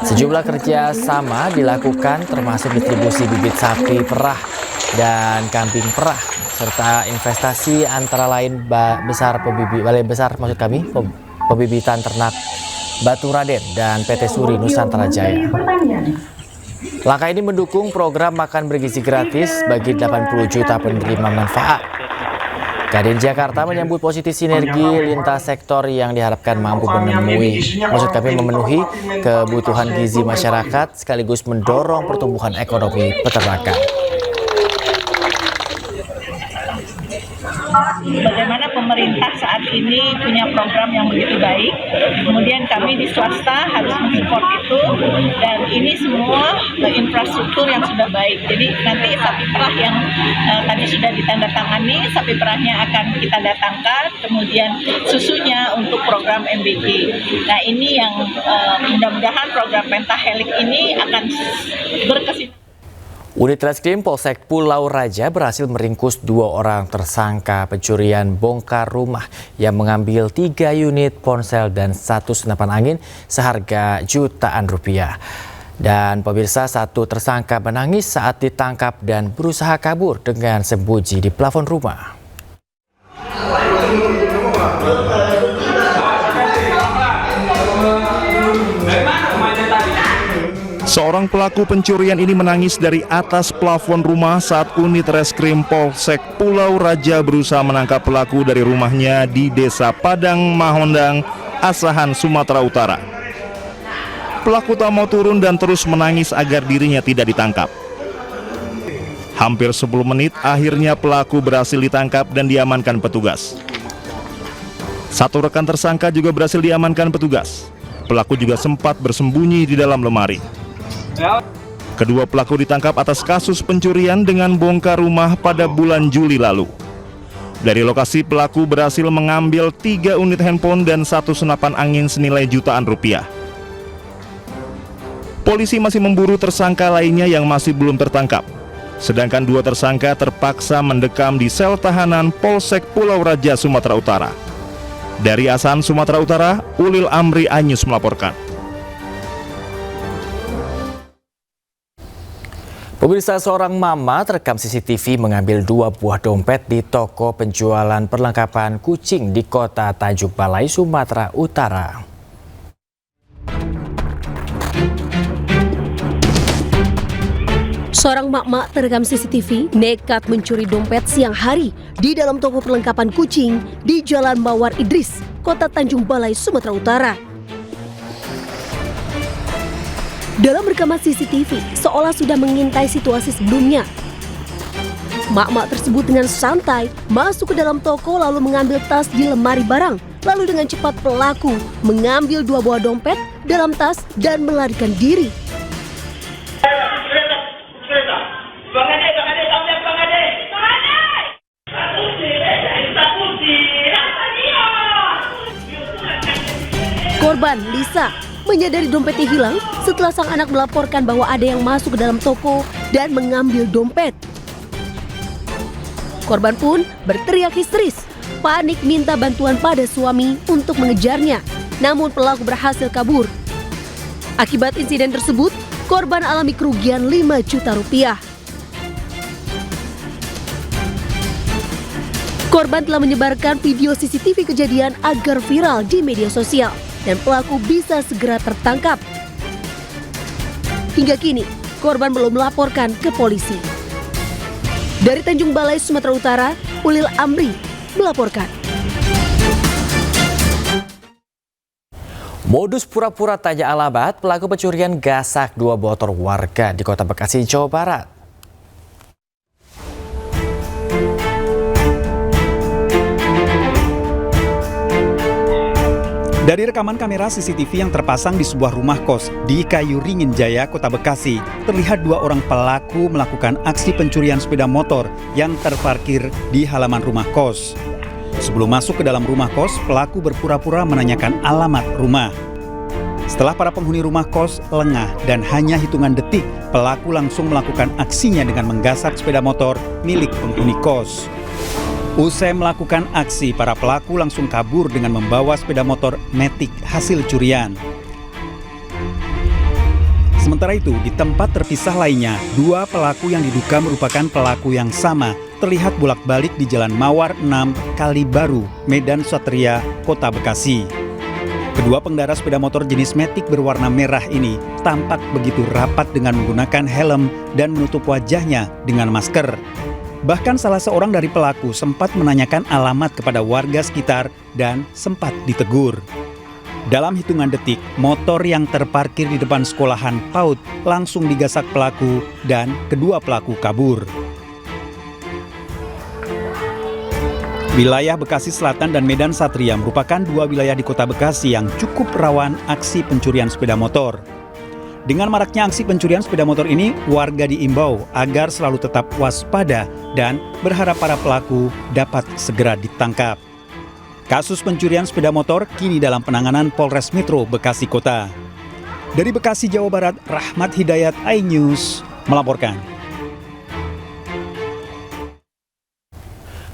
Sejumlah kerjasama dilakukan termasuk distribusi bibit sapi perah dan kambing perah, serta investasi antara lain Balai Besar Pembibitan Ternak Batu Raden dan PT Suri Nusantara Jaya. Langkah ini mendukung program makan bergizi gratis bagi 80 juta penerima manfaat. Kadin Jakarta menyambut positif sinergi lintas sektor yang diharapkan mampu memenuhi kebutuhan gizi masyarakat sekaligus mendorong pertumbuhan ekonomi peternakan. Bagaimana pemerintah saat ini punya program yang begitu baik, kemudian kami di swasta harus mensupport itu, dan ini semua infrastruktur yang sudah baik. Jadi nanti sapi perah yang tadi sudah ditandatangani, sapi perahnya akan kita datangkan, kemudian susunya untuk program MBG. Nah ini yang mudah-mudahan program Pentahelix ini akan berkesinambungan. Unit Reskrim Polsek Pulau Raja berhasil meringkus 2 orang tersangka pencurian bongkar rumah yang mengambil 3 unit ponsel dan 1 senapan angin seharga jutaan rupiah. Dan pemirsa, 1 tersangka menangis saat ditangkap dan berusaha kabur dengan sembunyi di plafon rumah. Seorang pelaku pencurian ini menangis dari atas plafon rumah saat unit Reskrim Polsek Pulau Raja berusaha menangkap pelaku dari rumahnya di Desa Padang Mahondang, Asahan, Sumatera Utara. Pelaku tak mau turun dan terus menangis agar dirinya tidak ditangkap. Hampir 10 menit, akhirnya pelaku berhasil ditangkap dan diamankan petugas. 1 rekan tersangka juga berhasil diamankan petugas. Pelaku juga sempat bersembunyi di dalam lemari. Kedua pelaku ditangkap atas kasus pencurian dengan bongkar rumah pada bulan Juli lalu. Dari lokasi, pelaku berhasil mengambil 3 unit handphone dan 1 senapan angin senilai jutaan rupiah. Polisi masih memburu tersangka lainnya yang masih belum tertangkap. Sedangkan 2 tersangka terpaksa mendekam di sel tahanan Polsek Pulau Raja, Sumatera Utara. Dari Asahan, Sumatera Utara, Ulil Amri Anyus melaporkan. Pemirsa, seorang mama terekam CCTV mengambil 2 buah dompet di toko penjualan perlengkapan kucing di Kota Tanjung Balai, Sumatera Utara. Seorang mak-mak terekam CCTV nekat mencuri dompet siang hari di dalam toko perlengkapan kucing di Jalan Mawar Idris, Kota Tanjung Balai, Sumatera Utara. Dalam rekaman CCTV, seolah sudah mengintai situasi sebelumnya. Mak-mak tersebut dengan santai masuk ke dalam toko lalu mengambil tas di lemari barang. Lalu dengan cepat pelaku mengambil 2 buah dompet dalam tas dan melarikan diri. Korban Lisa menyadari dompetnya hilang setelah sang anak melaporkan bahwa ada yang masuk ke dalam toko dan mengambil dompet. Korban pun berteriak histeris, panik minta bantuan pada suami untuk mengejarnya, namun pelaku berhasil kabur. Akibat insiden tersebut, korban alami kerugian 5 juta rupiah. Korban telah menyebarkan video CCTV kejadian agar viral di media sosial dan pelaku bisa segera tertangkap. Hingga kini, korban belum melaporkan ke polisi. Dari Tanjung Balai, Sumatera Utara, Ulil Amri melaporkan. Modus pura-pura tanya alamat, pelaku pencurian gasak 2 motor warga di Kota Bekasi, Jawa Barat. Dari rekaman kamera CCTV yang terpasang di sebuah rumah kos di Kayu Ringin Jaya, Kota Bekasi, terlihat 2 orang pelaku melakukan aksi pencurian sepeda motor yang terparkir di halaman rumah kos. Sebelum masuk ke dalam rumah kos, pelaku berpura-pura menanyakan alamat rumah. Setelah para penghuni rumah kos lengah dan hanya hitungan detik, pelaku langsung melakukan aksinya dengan menggasak sepeda motor milik penghuni kos. Usai melakukan aksi, para pelaku langsung kabur dengan membawa sepeda motor Matic hasil curian. Sementara itu, di tempat terpisah lainnya, dua pelaku yang diduga merupakan pelaku yang sama terlihat bolak-balik di Jalan Mawar 6, Kalibaru, Medan Satria, Kota Bekasi. Kedua pengendara sepeda motor jenis Matic berwarna merah ini tampak begitu rapat dengan menggunakan helm dan menutup wajahnya dengan masker. Bahkan salah seorang dari pelaku sempat menanyakan alamat kepada warga sekitar dan sempat ditegur. Dalam hitungan detik, motor yang terparkir di depan sekolahan PAUD langsung digasak pelaku dan kedua pelaku kabur. Wilayah Bekasi Selatan dan Medan Satria merupakan dua wilayah di Kota Bekasi yang cukup rawan aksi pencurian sepeda motor. Dengan maraknya aksi pencurian sepeda motor ini, warga diimbau agar selalu tetap waspada dan berharap para pelaku dapat segera ditangkap. Kasus pencurian sepeda motor kini dalam penanganan Polres Metro Bekasi Kota. Dari Bekasi, Jawa Barat, Rahmat Hidayat, iNews melaporkan.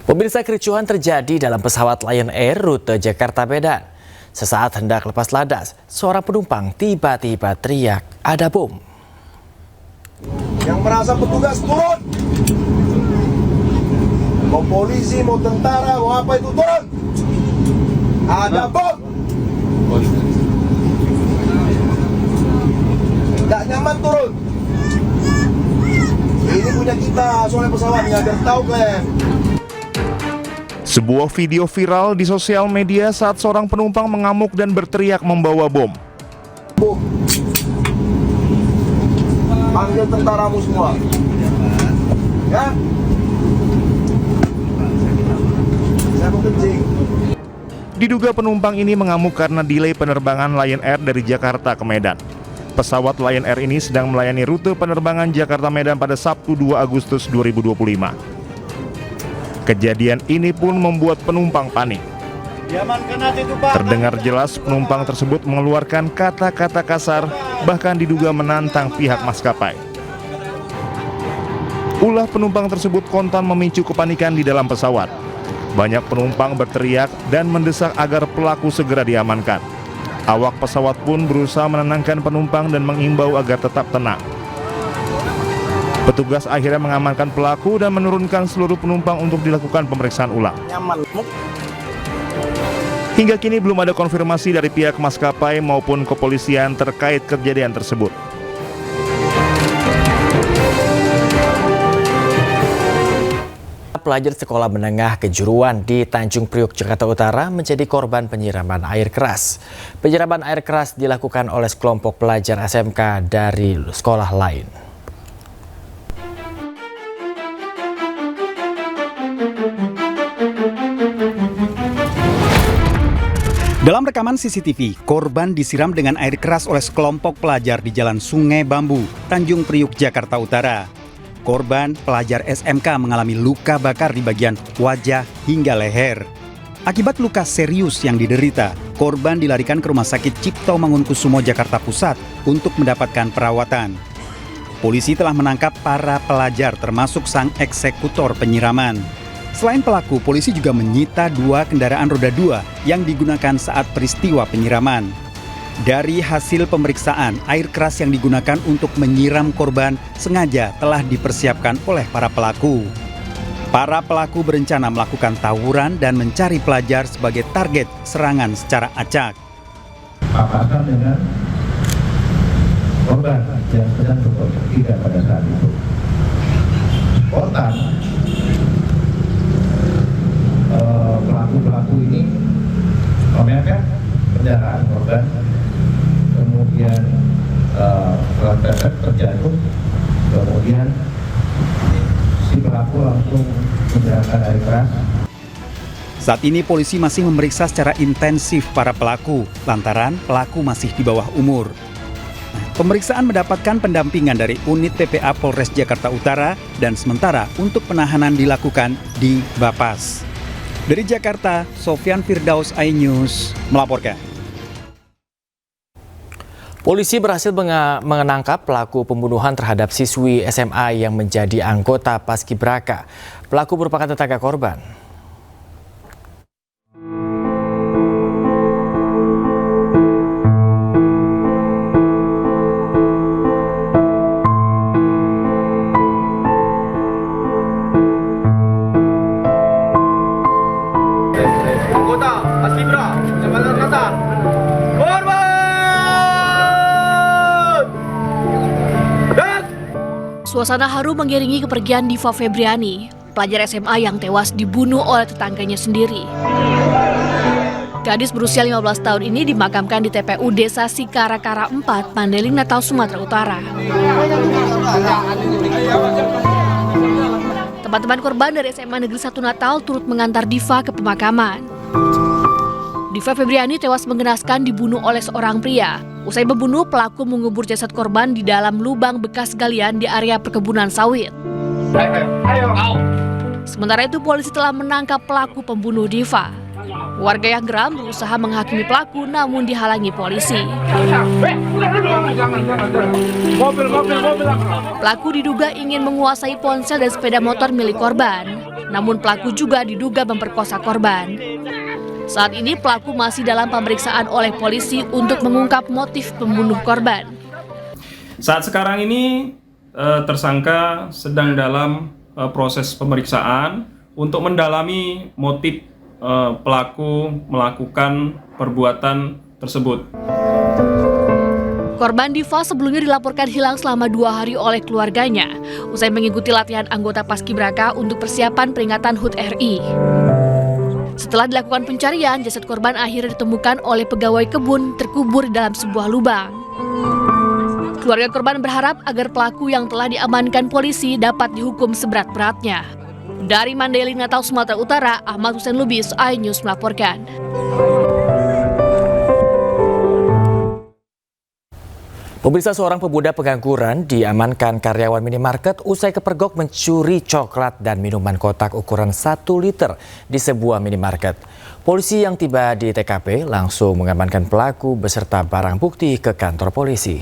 Pemirsa, kericuhan terjadi dalam pesawat Lion Air rute Jakarta-Medan. Sesaat hendak lepas landas, seorang penumpang tiba-tiba teriak, "Ada bom!" Yang merasa petugas turun! Mau polisi, mau tentara, mau apa itu turun! Ada bom! Tidak nyaman turun! Ini punya kita, soalnya pesawatnya, biar tahu kalian. Sebuah video viral di sosial media saat seorang penumpang mengamuk dan berteriak membawa bom. Panggil tentaramu semua. Ya? Saya mau kencing. Diduga penumpang ini mengamuk karena delay penerbangan Lion Air dari Jakarta ke Medan. Pesawat Lion Air ini sedang melayani rute penerbangan Jakarta-Medan pada Sabtu 2 Agustus 2025. Kejadian ini pun membuat penumpang panik. Terdengar jelas penumpang tersebut mengeluarkan kata-kata kasar, bahkan diduga menantang pihak maskapai. Ulah penumpang tersebut kontan memicu kepanikan di dalam pesawat. Banyak penumpang berteriak dan mendesak agar pelaku segera diamankan. Awak pesawat pun berusaha menenangkan penumpang dan mengimbau agar tetap tenang. Petugas akhirnya mengamankan pelaku dan menurunkan seluruh penumpang untuk dilakukan pemeriksaan ulang. Hingga kini belum ada konfirmasi dari pihak maskapai maupun kepolisian terkait kejadian tersebut. Pelajar sekolah menengah kejuruan di Tanjung Priok, Jakarta Utara menjadi korban penyiraman air keras. Penyiraman air keras dilakukan oleh sekelompok pelajar SMK dari sekolah lain. Dalam rekaman CCTV, korban disiram dengan air keras oleh sekelompok pelajar di Jalan Sungai Bambu, Tanjung Priok, Jakarta Utara. Korban, pelajar SMK, mengalami luka bakar di bagian wajah hingga leher. Akibat luka serius yang diderita, korban dilarikan ke Rumah Sakit Cipto Mangunkusumo, Jakarta Pusat untuk mendapatkan perawatan. Polisi telah menangkap para pelajar termasuk sang eksekutor penyiraman. Selain pelaku, polisi juga menyita 2 kendaraan roda 2 yang digunakan saat peristiwa penyiraman. Dari hasil pemeriksaan, air keras yang digunakan untuk menyiram korban sengaja telah dipersiapkan oleh para pelaku. Para pelaku berencana melakukan tawuran dan mencari pelajar sebagai target serangan secara acak. Papasan dengan korban yang sedang tidak pada saat itu. Spontan, pelaku-pelaku ini memegang kendaraan korban, kemudian setelah terjatuh, kemudian si pelaku langsung menggunakan air keras. Saat ini polisi masih memeriksa secara intensif para pelaku, lantaran pelaku masih di bawah umur. Pemeriksaan mendapatkan pendampingan dari unit PPA Polres Jakarta Utara dan sementara untuk penahanan dilakukan di Bapas. Dari Jakarta, Sofyan Firdaus, iNews melaporkan. Polisi berhasil menangkap pelaku pembunuhan terhadap siswi SMA yang menjadi anggota Paskibraka. Pelaku merupakan tetangga korban. Anggota Paskibra, Jabatan Kasar. Suasana haru mengiringi kepergian Diva Febriani, pelajar SMA yang tewas dibunuh oleh tetangganya sendiri. Gadis berusia 15 tahun ini dimakamkan di TPU Desa Sikarakara 4, Mandeling, Natal, Sumatera Utara. Teman-teman korban dari SMA Negeri 1 Natal turut mengantar Diva ke pemakaman. Diva Febriani tewas mengenaskan dibunuh oleh seorang pria. Usai membunuh, pelaku mengubur jasad korban di dalam lubang bekas galian di area perkebunan sawit. Sementara itu, polisi telah menangkap pelaku pembunuh Diva. Warga yang geram berusaha menghakimi pelaku namun dihalangi polisi. Pelaku diduga ingin menguasai ponsel dan sepeda motor milik korban. Namun pelaku juga diduga memperkosa korban. Saat ini pelaku masih dalam pemeriksaan oleh polisi untuk mengungkap motif pembunuh korban. Saat sekarang ini tersangka sedang dalam proses pemeriksaan untuk mendalami motif pelaku melakukan perbuatan tersebut. Korban Diva sebelumnya dilaporkan hilang selama 2 hari oleh keluarganya usai mengikuti latihan anggota Paskibraka untuk persiapan peringatan HUT RI. Setelah dilakukan pencarian, jasad korban akhirnya ditemukan oleh pegawai kebun terkubur di dalam sebuah lubang. Keluarga korban berharap agar pelaku yang telah diamankan polisi dapat dihukum seberat-beratnya. Dari Mandeling, Natal, Sumatera Utara, Ahmad Hussein Lubis, iNews melaporkan. Pemirsa, seorang pemuda pengangguran diamankan karyawan minimarket usai kepergok mencuri coklat dan minuman kotak ukuran 1 liter di sebuah minimarket. Polisi yang tiba di TKP langsung mengamankan pelaku beserta barang bukti ke kantor polisi.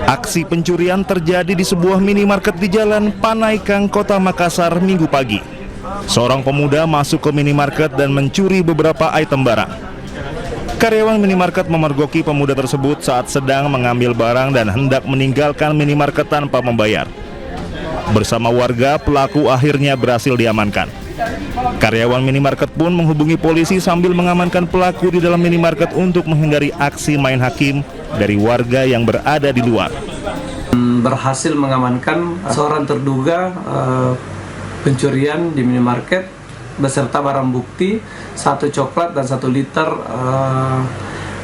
Aksi pencurian terjadi di sebuah minimarket di Jalan Panaikang, Kota Makassar, Minggu pagi. Seorang pemuda masuk ke minimarket dan mencuri beberapa item barang. Karyawan minimarket memergoki pemuda tersebut saat sedang mengambil barang dan hendak meninggalkan minimarket tanpa membayar. Bersama warga, pelaku akhirnya berhasil diamankan. Karyawan minimarket pun menghubungi polisi sambil mengamankan pelaku di dalam minimarket untuk menghindari aksi main hakim dari warga yang berada di luar. Berhasil mengamankan seorang terduga pencurian di minimarket beserta barang bukti 1 coklat dan 1 liter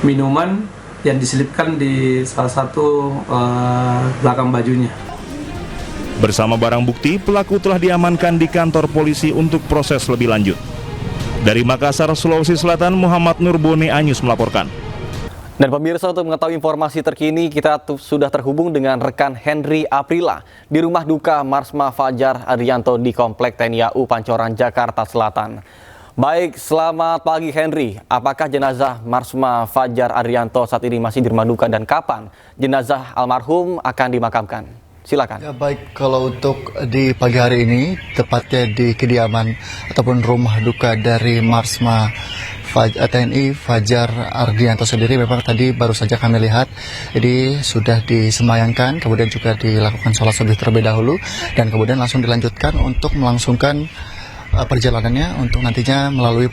minuman yang diselipkan di salah satu belakang bajunya. Bersama barang bukti, pelaku telah diamankan di kantor polisi untuk proses lebih lanjut. Dari Makassar, Sulawesi Selatan, Muhammad Nurboni, iNews melaporkan. Dan pemirsa, untuk mengetahui informasi terkini, kita sudah terhubung dengan rekan Henry Aprila di rumah duka Marsma Fajar Arianto di Komplek TNI AU Pancoran, Jakarta Selatan. Baik, selamat pagi Henry. Apakah jenazah Marsma Fajar Arianto saat ini masih di rumah duka dan kapan jenazah almarhum akan dimakamkan? Silakan. Ya, baik, kalau untuk di pagi hari ini, tepatnya di kediaman ataupun rumah duka dari Marsma TNI Fajar Ardianto sendiri, memang tadi baru saja kami lihat jadi sudah disemayangkan, kemudian juga dilakukan sholat subuh terlebih dahulu dan kemudian langsung dilanjutkan untuk melangsungkan perjalanannya untuk nantinya melalui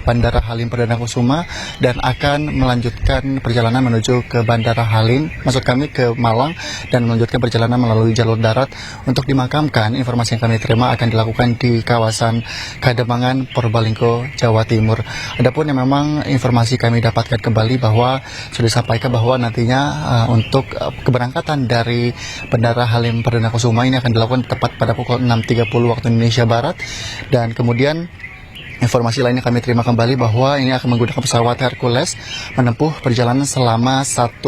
Bandara Halim Perdana Kusuma dan akan melanjutkan perjalanan menuju ke Bandara Halim, maksud kami ke Malang, dan melanjutkan perjalanan melalui jalur darat untuk dimakamkan. Informasi yang kami terima akan dilakukan di kawasan Kademangan, Purbalinggo, Jawa Timur. Adapun yang memang informasi kami dapatkan kembali bahwa sudah disampaikan bahwa nantinya untuk keberangkatan dari Bandara Halim Perdana Kusuma ini akan dilakukan tepat pada pukul 6.30 waktu Indonesia Barat. Dan kemudian informasi lainnya kami terima kembali bahwa ini akan menggunakan pesawat Hercules menempuh perjalanan selama 1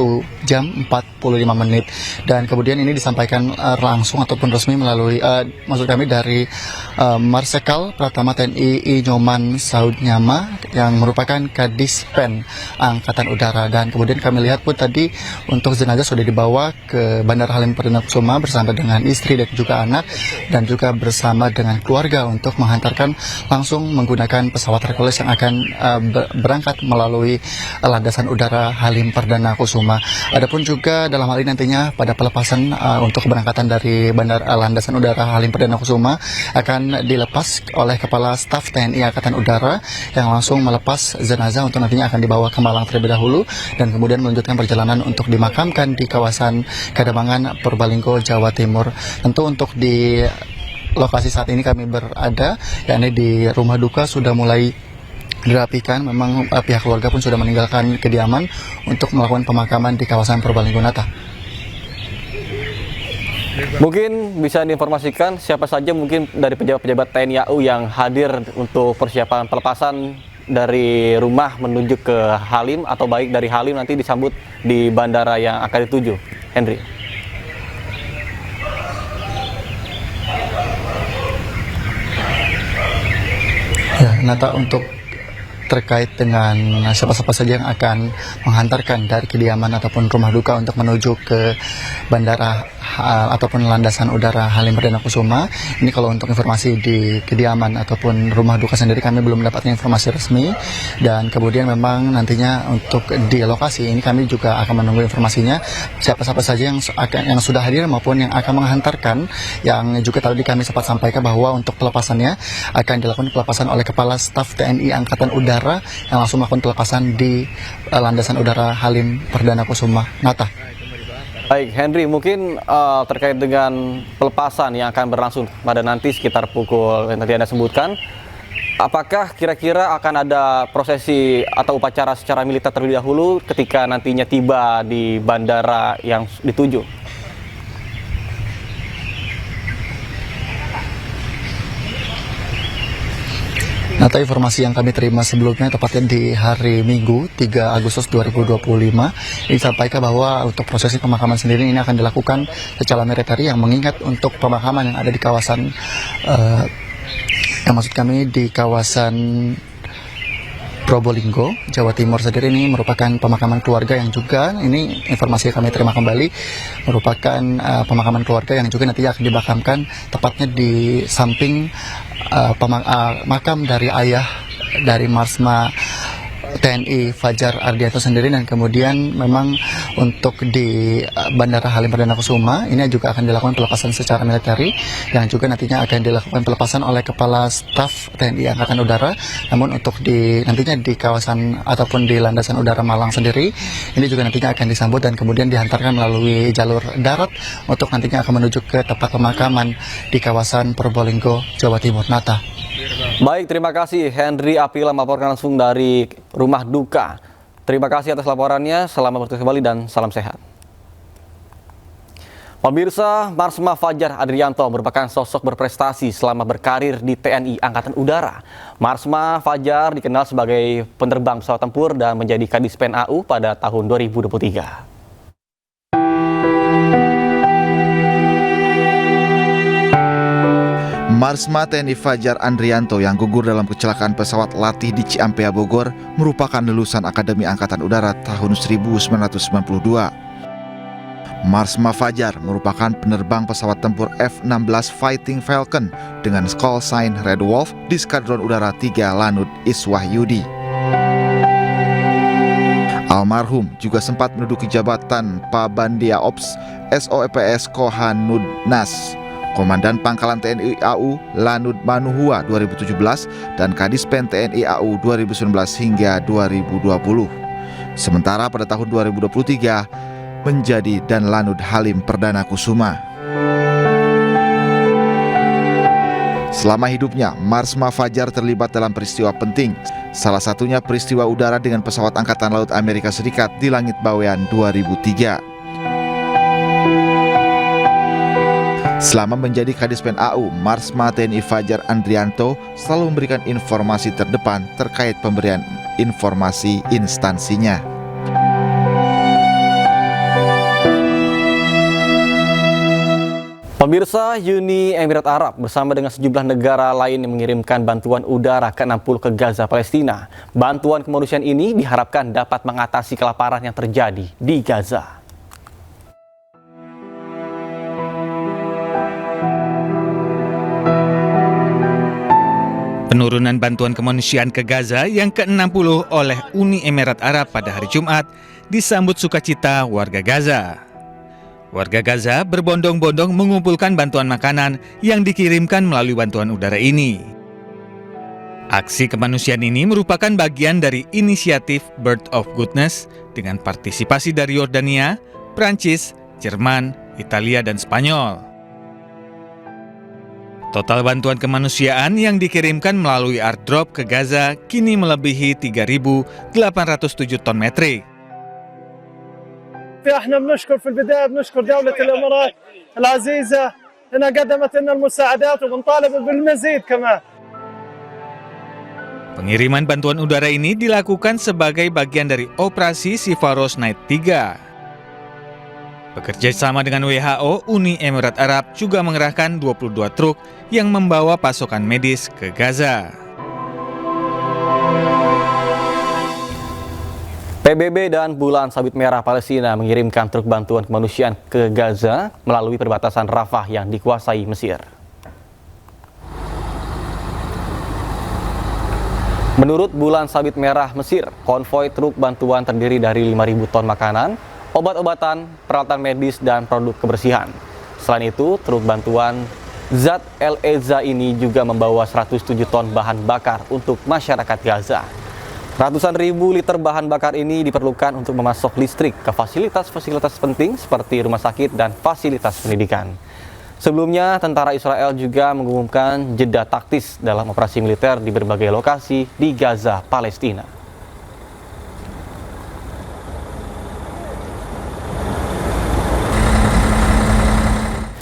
jam 45 menit. Dan kemudian ini disampaikan langsung ataupun resmi melalui maksud kami dari Marsikal Pratama TNI I Nyoman Saudnyama yang merupakan Kadispen Angkatan Udara. Dan kemudian kami lihat pun tadi untuk jenazah sudah dibawa ke Bandara Halim Perdana Kusuma bersama dengan istri dan juga anak dan juga bersama dengan keluarga untuk menghantarkan langsung menggunakan pesawat Hercules yang akan berangkat melalui landasan udara Halim Perdana Kusuma. Adapun juga dalam hal ini nantinya pada pelepasan untuk keberangkatan dari bandara landasan udara Halim Perdana Kusuma akan dilepas oleh Kepala Staf TNI Angkatan Udara yang langsung melepas jenazah untuk nantinya akan dibawa ke Malang terlebih dahulu dan kemudian melanjutkan perjalanan untuk dimakamkan di kawasan Kademangan, Purbalingga, Jawa Timur. Tentu untuk di lokasi saat ini kami berada, yakni di rumah duka sudah mulai dirapikan. Memang pihak keluarga pun sudah meninggalkan kediaman untuk melakukan pemakaman di kawasan Purbalingga. Nata. Mungkin bisa diinformasikan siapa saja mungkin dari pejabat-pejabat TNI AU yang hadir untuk persiapan pelepasan dari rumah menuju ke Halim atau baik dari Halim nanti disambut di bandara yang akan dituju, Henry. Ya, Nata, untuk terkait dengan siapa-siapa saja yang akan menghantarkan dari kediaman ataupun rumah duka untuk menuju ke bandara ataupun landasan udara Halim Perdana Kusuma. Ini kalau untuk informasi di kediaman ataupun rumah duka sendiri kami belum mendapatkan informasi resmi, dan kemudian memang nantinya untuk di lokasi ini kami juga akan menunggu informasinya siapa-siapa saja yang sudah hadir maupun yang akan menghantarkan, yang juga tadi kami sempat sampaikan bahwa untuk pelepasannya akan dilakukan pelepasan oleh Kepala Staf TNI Angkatan Udara yang langsung melakukan pelepasan di landasan udara Halim Perdana Kusuma. Nata. Baik, Henry, mungkin terkait dengan pelepasan yang akan berlangsung pada nanti sekitar pukul yang tadi Anda sebutkan, apakah kira-kira akan ada prosesi atau upacara secara militer terlebih dahulu ketika nantinya tiba di bandara yang dituju? Nata, informasi yang kami terima sebelumnya tepatnya di hari Minggu 3 Agustus 2025 disampaikan bahwa untuk prosesi pemakaman sendiri ini akan dilakukan secara militer, yang mengingat untuk pemakaman yang ada di kawasan yang maksud kami di kawasan Probolinggo, Jawa Timur sendiri ini merupakan pemakaman keluarga yang juga ini informasi yang kami terima kembali merupakan pemakaman keluarga yang juga nanti akan dimakamkan tepatnya di samping makam dari ayah dari Marsma TNI Fajar Ardianto sendiri. Dan kemudian memang untuk di Bandara Halim Perdana Kusuma ini juga akan dilakukan pelepasan secara militer yang juga nantinya akan dilakukan pelepasan oleh Kepala Staf TNI Angkatan Udara. Namun untuk nantinya di kawasan ataupun di landasan udara Malang sendiri ini juga nantinya akan disambut dan kemudian dihantarkan melalui jalur darat untuk nantinya akan menuju ke tempat pemakaman di kawasan Probolinggo, Jawa Timur. Nata. Baik, terima kasih Henry Aprila melaporkan langsung dari rumah duka. Terima kasih atas laporannya, selamat bertugas kembali dan salam sehat. Pemirsa, Marsma Fajar Adrianto merupakan sosok berprestasi selama berkarir di TNI Angkatan Udara. Marsma Fajar dikenal sebagai penerbang pesawat tempur dan menjadi Kadispen AU pada tahun 2023. Marsma TNI Fajar Andrianto yang gugur dalam kecelakaan pesawat latih di Ciampea, Bogor merupakan lulusan Akademi Angkatan Udara tahun 1992. Marsma Fajar merupakan penerbang pesawat tempur F-16 Fighting Falcon dengan call sign Red Wolf di Skadron Udara 3 Lanut Iswahyudi. Almarhum juga sempat menduduki jabatan Pabandia Ops SOEPS Kohanudnas, Komandan Pangkalan TNI AU Lanut Manuhua 2017 dan Kadispen TNI AU 2019 hingga 2020. Sementara pada tahun 2023 menjadi Dan Lanut Halim Perdana Kusuma. Selama hidupnya, Marsma Fajar terlibat dalam peristiwa penting. Salah satunya peristiwa udara dengan pesawat Angkatan Laut Amerika Serikat di Langit Bawean 2003. Selama menjadi Kadispen AU, Marsma TNI Fajar Andrianto selalu memberikan informasi terdepan terkait pemberian informasi instansinya. Pemirsa, Uni Emirat Arab bersama dengan sejumlah negara lain yang mengirimkan bantuan udara ke-60 ke Gaza, Palestina. Bantuan kemanusiaan ini diharapkan dapat mengatasi kelaparan yang terjadi di Gaza. Penurunan bantuan kemanusiaan ke Gaza yang ke-60 oleh Uni Emirat Arab pada hari Jumat disambut sukacita warga Gaza. Warga Gaza berbondong-bondong mengumpulkan bantuan makanan yang dikirimkan melalui bantuan udara ini. Aksi kemanusiaan ini merupakan bagian dari inisiatif Bird of Goodness dengan partisipasi dari Yordania, Prancis, Jerman, Italia, dan Spanyol. Total bantuan kemanusiaan yang dikirimkan melalui airdrop ke Gaza kini melebihi 3.807 ton metrik. احنا بنشكر في البدايه بنشكر دوله الامارات العزيزه انها قدمت لنا المساعدات وبنطالب بالمزيد كمان. Pengiriman bantuan udara ini dilakukan sebagai bagian dari operasi Sifaros Night 3. Bekerja sama dengan WHO, Uni Emirat Arab juga mengerahkan 22 truk yang membawa pasokan medis ke Gaza. PBB dan Bulan Sabit Merah Palestina mengirimkan truk bantuan kemanusiaan ke Gaza melalui perbatasan Rafah yang dikuasai Mesir. Menurut Bulan Sabit Merah Mesir, konvoi truk bantuan terdiri dari 5.000 ton makanan, obat-obatan, peralatan medis, dan produk kebersihan. Selain itu, truk bantuan Zat El Eza ini juga membawa 107 ton bahan bakar untuk masyarakat Gaza. Ratusan ribu liter bahan bakar ini diperlukan untuk memasok listrik ke fasilitas-fasilitas penting seperti rumah sakit dan fasilitas pendidikan. Sebelumnya, tentara Israel juga mengumumkan jeda taktis dalam operasi militer di berbagai lokasi di Gaza, Palestina.